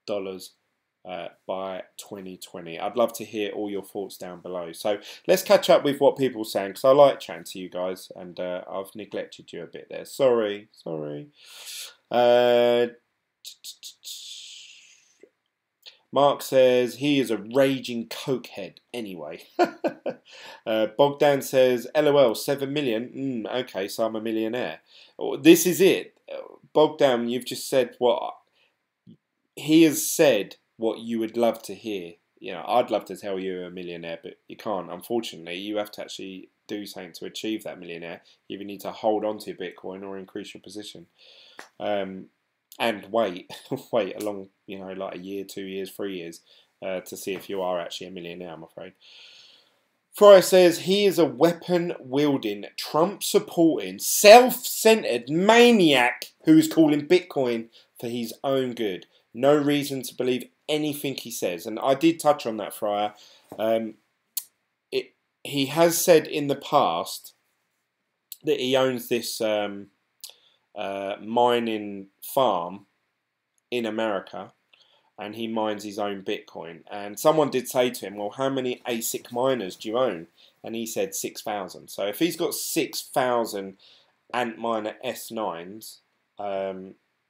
by 2020? I'd love to hear all your thoughts down below. So let's catch up with what people are saying, because I like chatting to you guys, and I've neglected you a bit there. Sorry. Mark says he is a raging cokehead anyway. Bogdan says, LOL, 7 million. Okay, so I'm a millionaire. This is it. Bogdan, you've just said what he has said, what you would love to hear. You know, I'd love to tell you you're a millionaire, but you can't. Unfortunately, you have to actually do something to achieve that millionaire. You either need to hold on to Bitcoin or increase your position. And wait along, you know, like a year, 2 years, 3 years, to see if you are actually a millionaire, I'm afraid. Fryer says he is a weapon-wielding, Trump-supporting, self-centered maniac who is calling Bitcoin for his own good. No reason to believe anything he says. And I did touch on that, Fryer. He has said in the past that he owns this mining farm in America, and he mines his own Bitcoin. And someone did say to him, well, how many ASIC miners do you own? And he said 6,000. So if he's got 6,000 Antminer S9s,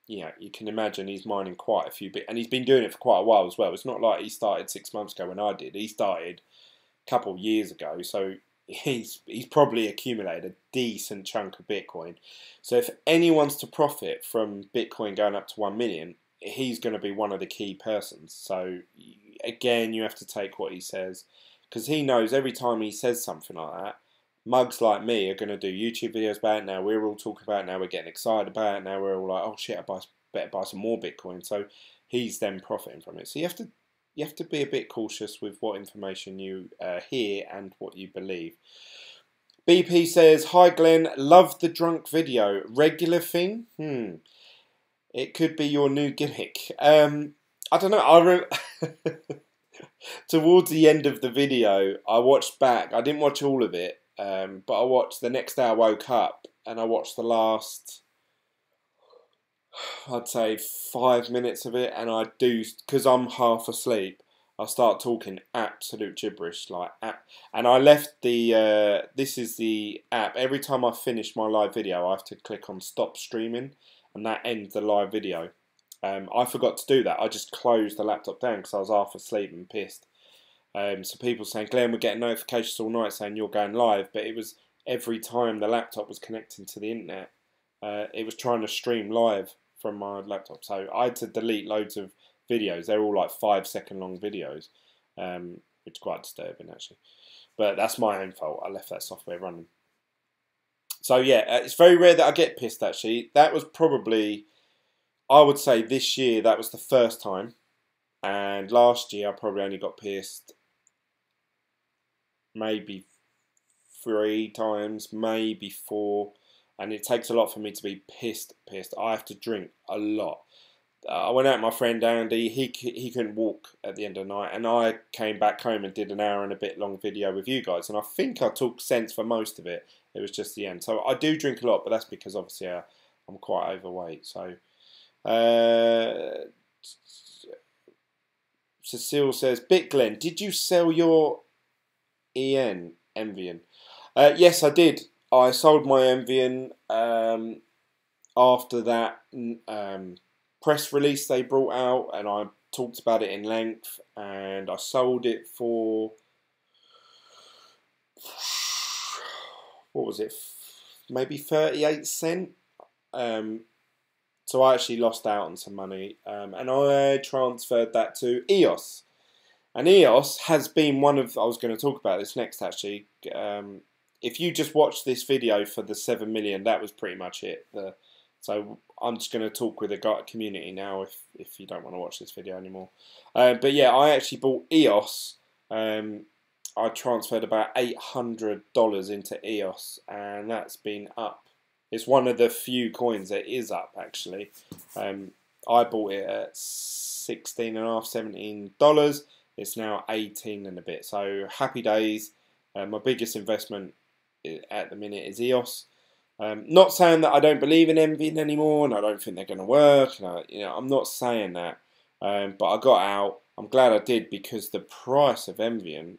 you know, you can imagine he's mining quite a few bit, and he's been doing it for quite a while as well. It's not like he started 6 months ago when I did. He started a couple of years ago, so he's probably accumulated a decent chunk of Bitcoin. So if anyone's to profit from Bitcoin going up to 1 million, he's going to be one of the key persons. So again, you have to take what he says, because he knows every time he says something like that, mugs like me are going to do YouTube videos about it. Now we're all talking about it. Now we're getting excited about it. Now we're all like, oh shit, I better buy some more Bitcoin. So he's then profiting from it. So you have to be a bit cautious with what information you hear and what you believe. BP says, hi Glenn, love the drunk video. Regular thing? It could be your new gimmick. I don't know. Towards the end of the video, I watched back. I didn't watch all of it, but I watched the next day I woke up, and I watched the last, I'd say 5 minutes of it, and I do, because I'm half asleep, I start talking absolute gibberish, and I left the, this is the app, every time I finish my live video I have to click on stop streaming, and that ends the live video. I forgot to do that. I just closed the laptop down because I was half asleep and pissed. So people saying, Glenn, we're getting notifications all night saying you're going live, but it was every time the laptop was connecting to the internet, it was trying to stream live from my laptop. So I had to delete loads of videos. They're all like 5 second long videos. which is quite disturbing actually. But that's my own fault. I left that software running. So yeah, it's very rare that I get pissed actually. That was probably, I would say this year, that was the first time. And last year I probably only got pissed maybe 3 times, maybe 4. And it takes a lot for me to be pissed. I have to drink a lot. I went out with my friend Andy. He couldn't walk at the end of the night, and I came back home and did an hour and a bit long video with you guys. And I think I talked sense for most of it. It was just the end. So I do drink a lot, but that's because obviously I'm quite overweight. So Cecile says, "Bitglen, did you sell your Envian?" Yes, I did. I sold my Envian after that press release they brought out, and I talked about it in length, and I sold it for, what was it, maybe 38 cents. So I actually lost out on some money, and I transferred that to EOS. And EOS has been one of, I was going to talk about this next actually. If you just watch this video for the 7 million, that was pretty much it. So I'm just going to talk with the community now if you don't want to watch this video anymore. But yeah, I actually bought EOS. I transferred about $800 into EOS, and that's been up. It's one of the few coins that is up actually. I bought it at $16.5, $17. It's now 18 and a bit. So happy days. My biggest investment at the minute is EOS. Not saying that I don't believe in Envian anymore, and I don't think they're going to work. And I'm not saying that, but I got out. I'm glad I did, because the price of Envian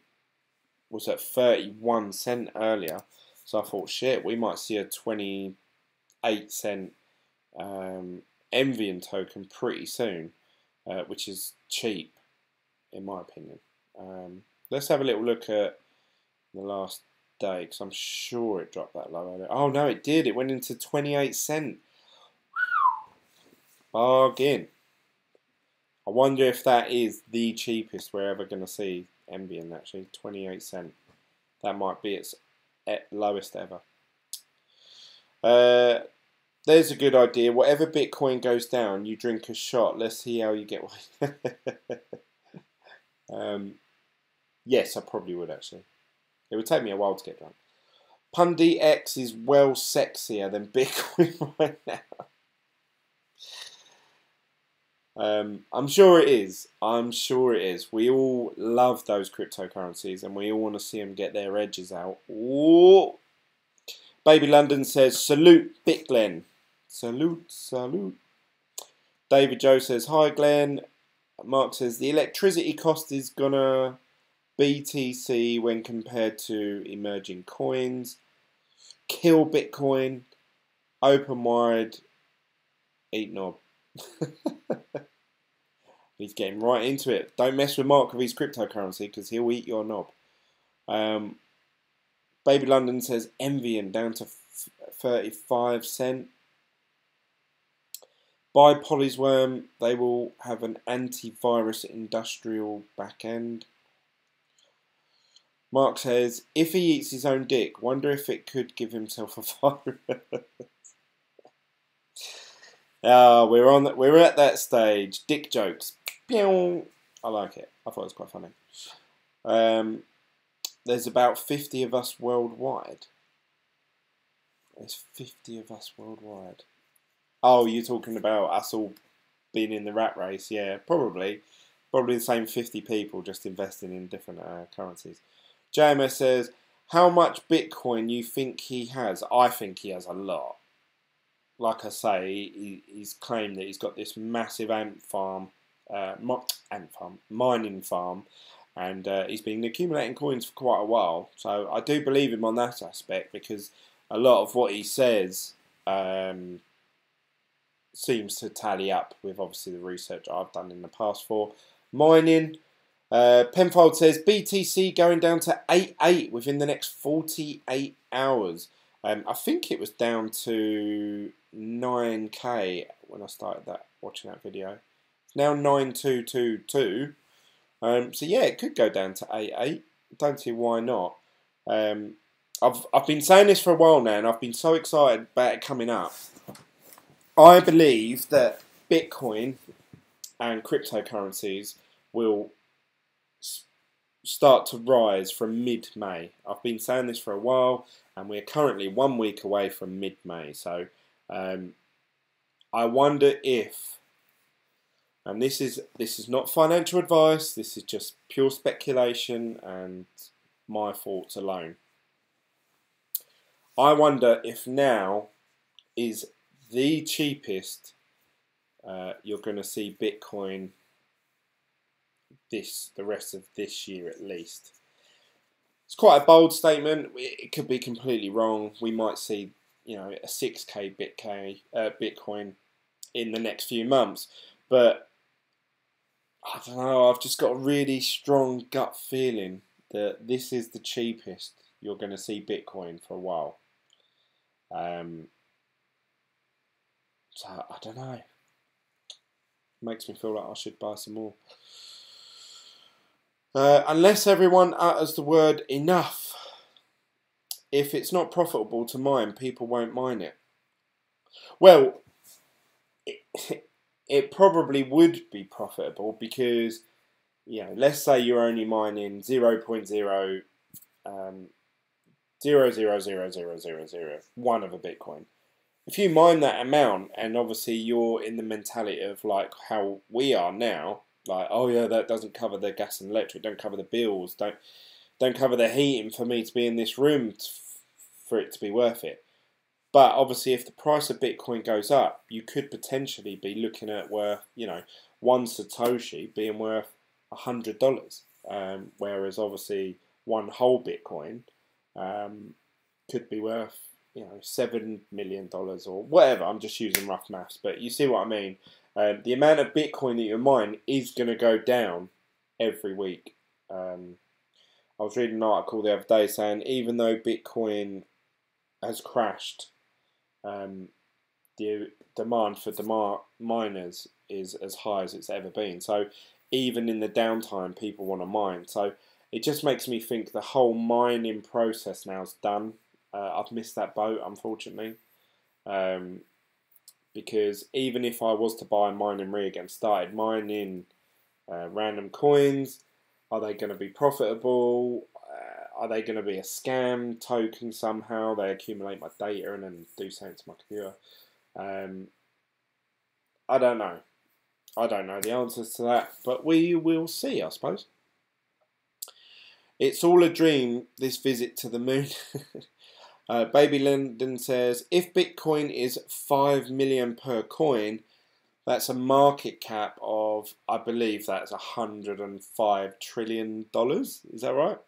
was at 31 cents earlier. So I thought, shit, we might see a 28 cent Envian token pretty soon, which is cheap, in my opinion. Let's have a little look at the last day, because I'm sure it dropped that low earlier. Oh no, it did. It went into 28 cents. Bargain. I wonder if that is the cheapest we're ever going to see Envian actually. 28 cents. That might be its lowest ever. There's a good idea. Whatever Bitcoin goes down, you drink a shot. Let's see how you get one. Yes, I probably would actually. It would take me a while to get drunk. Pundi X is well sexier than Bitcoin right now. I'm sure it is. I'm sure it is. We all love those cryptocurrencies, and we all want to see them get their edges out. Ooh. Baby London says, salute Bitglen. Salute, salute. David Joe says, hi Glenn. Mark says, the electricity cost is gonna BTC when compared to emerging coins. Kill Bitcoin. Open wide. Eat knob. He's getting right into it. Don't mess with Mark with his cryptocurrency, because he'll eat your knob. Baby London says Envian down to 35 cents. Buy Whiteworm. They will have an antivirus industrial backend. Mark says, if he eats his own dick, wonder if it could give himself a virus. We're at that stage. Dick jokes. Pew! I like it. I thought it was quite funny. There's about 50 of us worldwide. There's 50 of us worldwide. Oh, you're talking about us all being in the rat race? Yeah, probably. Probably the same 50 people, just investing in different currencies. JMS says, how much Bitcoin you think he has? I think he has a lot. Like I say, he's claimed that he's got this massive mining farm, and he's been accumulating coins for quite a while. So I do believe him on that aspect, because a lot of what he says seems to tally up with obviously the research I've done in the past for mining. Penfold says BTC going down to 8.8 within the next 48 hours. I think it was down to 9k when I started watching that video. It's now 9222. So yeah, it could go down to 88. Don't see why not. I've been saying this for a while now, and I've been so excited about it coming up. I believe that Bitcoin and cryptocurrencies will start to rise from mid-May. I've been saying this for a while, and we're currently 1 week away from mid-May. So I wonder if, and this is not financial advice, this is just pure speculation and my thoughts alone. I wonder if now is the cheapest you're going to see Bitcoin the rest of this year at least. It's quite a bold statement. It could be completely wrong. We might see, you know, a 6k Bitcoin in the next few months, but I don't know. I've just got a really strong gut feeling that this is the cheapest you're going to see Bitcoin for a while. So I don't know. Makes me feel like I should buy some more. Unless everyone utters the word enough. If it's not profitable to mine, people won't mine it. Well, it probably would be profitable because, you know, let's say you're only mining 0.000000001 of a Bitcoin. If you mine that amount, and obviously you're in the mentality of like how we are now, like, oh yeah, that doesn't cover the gas and electric, don't cover the bills, don't cover the heating for me to be in this room for it to be worth it. But obviously, if the price of Bitcoin goes up, you could potentially be looking at worth, you know, one Satoshi being worth $100, whereas obviously one whole Bitcoin could be worth, you know, $7 million or whatever. I'm just using rough maths, but you see what I mean. The amount of Bitcoin that you mine is going to go down every week. I was reading an article the other day saying even though Bitcoin has crashed, the demand for miners is as high as it's ever been. So even in the downtime, people want to mine. So it just makes me think the whole mining process now is done. I've missed that boat, unfortunately. Because even if I was to buy a mining rig and started mining random coins, are they going to be profitable? Are they going to be a scam token somehow? They accumulate my data and then do something to my computer. I don't know. I don't know the answers to that, but we will see, I suppose. It's all a dream, this visit to the moon. Baby London says, if Bitcoin is 5 million per coin, that's a market cap of, I believe that's $105 trillion. Is that right?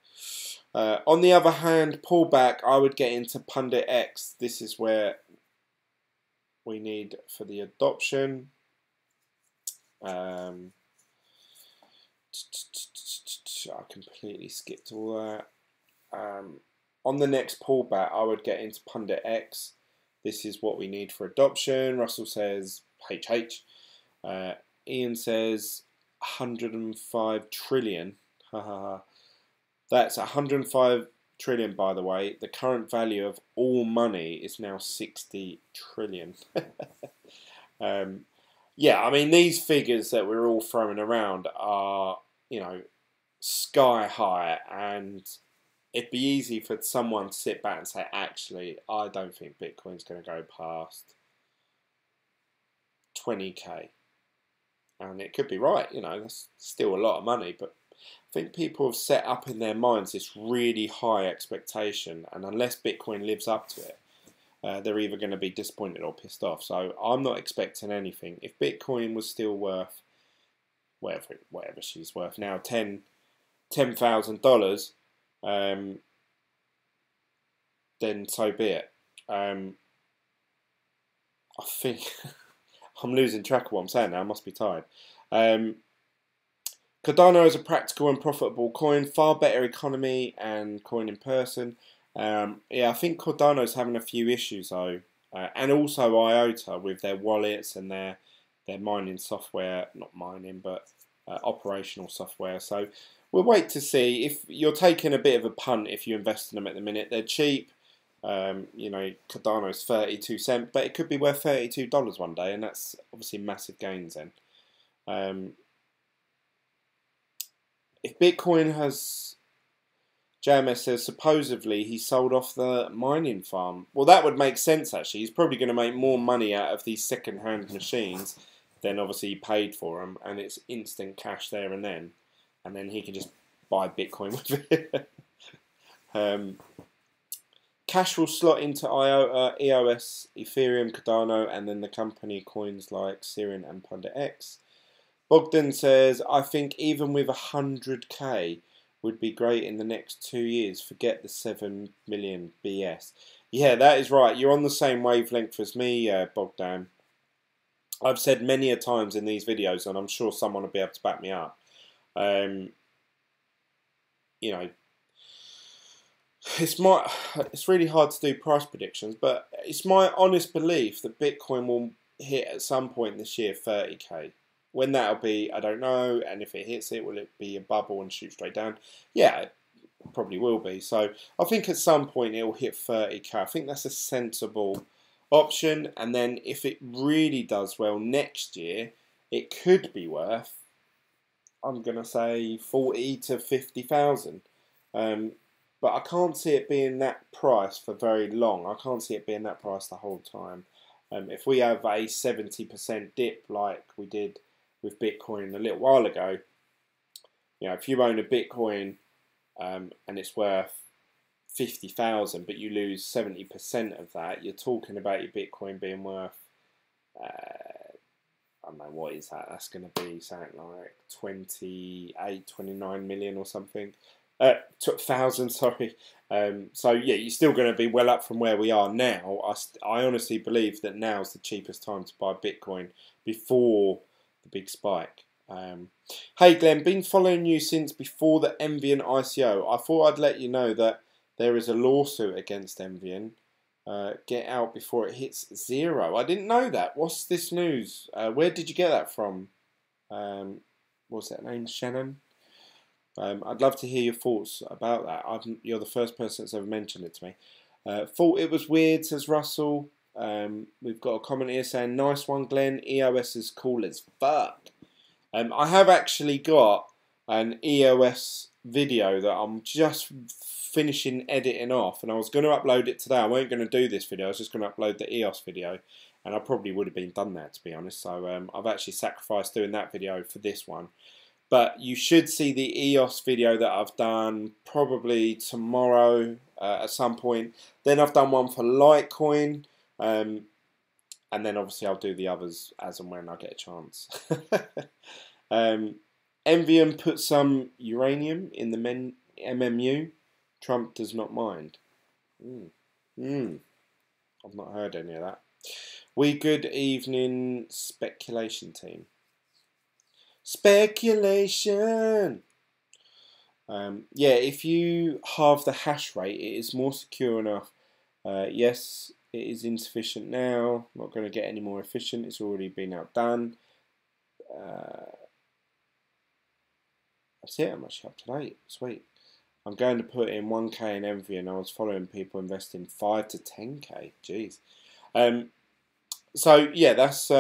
On the other hand, pullback, I would get into Pundit X. This is where we need for the adoption. I completely skipped all that. On the next pullback, I would get into Pundit X. This is what we need for adoption. Russell says HH. Ian says 105 trillion. That's 105 trillion, by the way. The current value of all money is now 60 trillion. Yeah, I mean, these figures that we're all throwing around are, you know, sky high, and it'd be easy for someone to sit back and say, actually, I don't think Bitcoin's going to go past 20k. And it could be right, you know, that's still a lot of money, but I think people have set up in their minds this really high expectation, and unless Bitcoin lives up to it, they're either going to be disappointed or pissed off. So I'm not expecting anything. If Bitcoin was still worth, whatever she's worth now, $10,000, then so be it. I think I'm losing track of what I'm saying now. I must be tired. Cardano is a practical and profitable coin, far better economy and coin in person. Yeah, I think Cardano's having a few issues though, and also IOTA with their wallets and their mining software, not mining, but operational software. So we'll wait to see. If you're taking a bit of a punt if you invest in them at the minute, they're cheap. You know, Cardano's 32 cents, but it could be worth $32 one day, and that's obviously massive gains then. If Bitcoin has, JMS says, supposedly he sold off the mining farm. Well, that would make sense, actually. He's probably going to make more money out of these second-hand machines than obviously he paid for them, and it's instant cash there and then he can just buy Bitcoin with it. Cash will slot into IOTA, EOS, Ethereum, Cardano, and then the company coins like Syrian and Pundit X. Bogdan says, I think even with 100k would be great in the next 2 years. Forget the 7 million BS. Yeah, that is right. You're on the same wavelength as me, Bogdan. I've said many a times in these videos, and I'm sure someone will be able to back me up. You know, it's really hard to do price predictions, but it's my honest belief that Bitcoin will hit at some point this year 30k. When that'll be, I don't know, and if it hits it, will it be a bubble and shoot straight down? Yeah, it probably will be. So I think at some point it will hit 30k. I think that's a sensible option, and then if it really does well next year, it could be worth, I'm going to say 40 to 50,000. But I can't see it being that price for very long. I can't see it being that price the whole time. If we have a 70% dip like we did with Bitcoin a little while ago, you know, if you own a Bitcoin and it's worth 50,000, but you lose 70% of that, you're talking about your Bitcoin being worth, I don't know, what is that? That's going to be something like 28, 29 million or something. 1,000, sorry. So yeah, you're still going to be well up from where we are now. I honestly believe that now's the cheapest time to buy Bitcoin before the big spike. Hey Glenn, been following you since before the Envian ICO. I thought I'd let you know that there is a lawsuit against Envian. Get out before it hits 0. I didn't know that. What's this news? Where did you get that from? What's that name? Shannon? I'd love to hear your thoughts about that. You're the first person that's ever mentioned it to me. Thought it was weird, says Russell. We've got a comment here saying, nice one, Glenn. EOS is cool as fuck. I have actually got an EOS video that I'm just finishing editing off, and I was going to upload it today. I weren't going to do this video. I was just going to upload the EOS video, and I probably would have done that, to be honest. So I've actually sacrificed doing that video for this one. But you should see the EOS video that I've done probably tomorrow at some point. Then I've done one for Litecoin. And then obviously I'll do the others as and when I get a chance. Envian put some uranium in the MMU. Trump does not mind. I've not heard any of that. Good evening, speculation team. Speculation. Yeah, if you halve the hash rate, it is more secure enough. Yes, it is insufficient now. Not going to get any more efficient. It's already been outdone. That's it. I'm actually up to date. Sweet. I'm going to put in 1k in Envy, and I was following people investing 5 to 10k. Jeez. So yeah, that's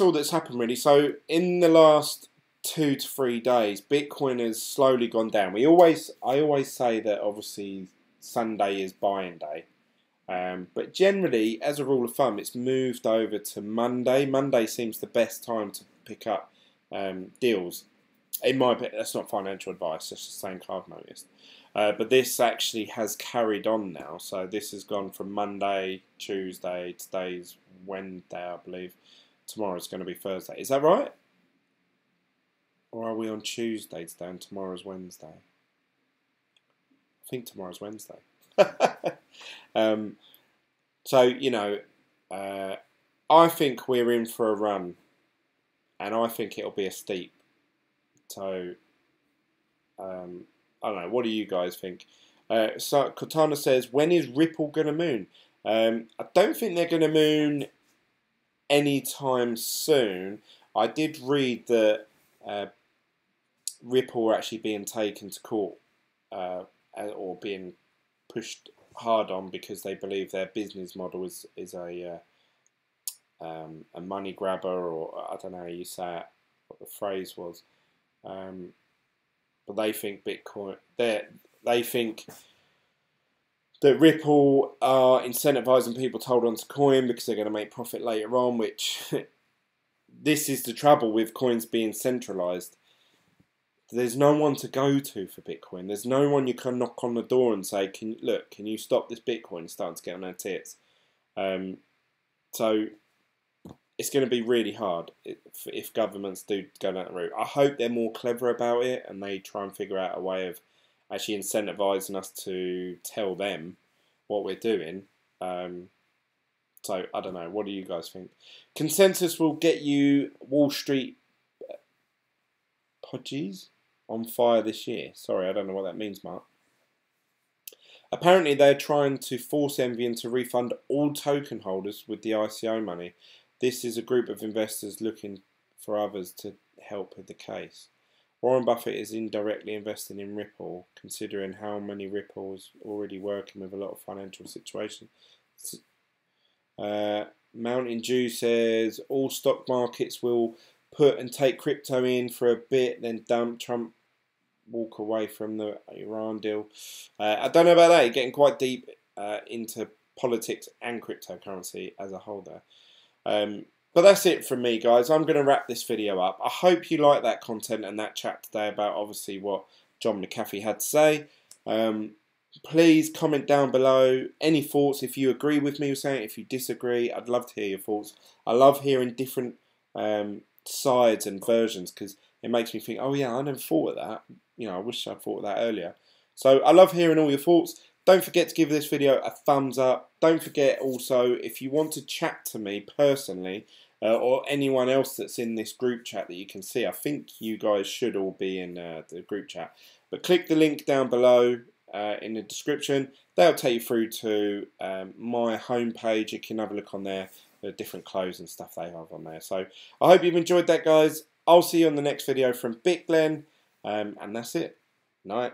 all that's happened really. So in the last 2 to 3 days, Bitcoin has slowly gone down. I always say that obviously Sunday is buying day, but generally, as a rule of thumb, it's moved over to Monday. Monday seems the best time to pick up deals. In my opinion, that's not financial advice. That's just saying I've noticed. But this actually has carried on now. So this has gone from Monday, Tuesday, today's Wednesday, I believe. Tomorrow's going to be Thursday. Is that right? Or are we on Tuesday today and tomorrow's Wednesday? I think tomorrow's Wednesday. So, you know, I think we're in for a run. And I think it'll be a steep. So, I don't know. What do you guys think? So Cortana says, when is Ripple going to moon? I don't think they're going to moon anytime soon. I did read that Ripple are actually being taken to court or being pushed hard on because they believe their business model is a money grabber, or I don't know how you say it, what the phrase was. But they think Bitcoin, they think that Ripple are incentivizing people to hold on to coin because they're going to make profit later on, which this is the trouble with coins being centralized. There's no one to go to for Bitcoin. There's no one you can knock on the door and say, can you stop this Bitcoin? It's starting to get on our tits. So it's going to be really hard if governments do go down that route. I hope they're more clever about it and they try and figure out a way of actually incentivizing us to tell them what we're doing. So I don't know. What do you guys think? Consensus will get you Wall Street podgies on fire this year. Sorry, I don't know what that means, Mark. Apparently, they're trying to force Envian to refund all token holders with the ICO money. This is a group of investors looking for others to help with the case. Warren Buffett is indirectly investing in Ripple, considering how many Ripple is already working with a lot of financial situations. Mountain Dew says all stock markets will put and take crypto in for a bit, then dump. Trump walk away from the Iran deal. I don't know about that. You're getting quite deep into politics and cryptocurrency as a whole there. But that's it from me, guys. I'm going to wrap this video up. I hope you like that content and that chat today about obviously what John McAfee had to say. Please comment down below any thoughts. If you agree with me with saying, if you disagree, I'd love to hear your thoughts. I love hearing different sides and versions because it makes me think, oh yeah, I never thought of that. You know, I wish I thought of that earlier. So I love hearing all your thoughts. Don't forget to give this video a thumbs up. Don't forget also, if you want to chat to me personally or anyone else that's in this group chat that you can see, I think you guys should all be in the group chat. But click the link down below in the description. That'll take you through to my homepage. You can have a look on there. The different clothes and stuff they have on there. So I hope you've enjoyed that, guys. I'll see you on the next video from Glen, and that's it. Night.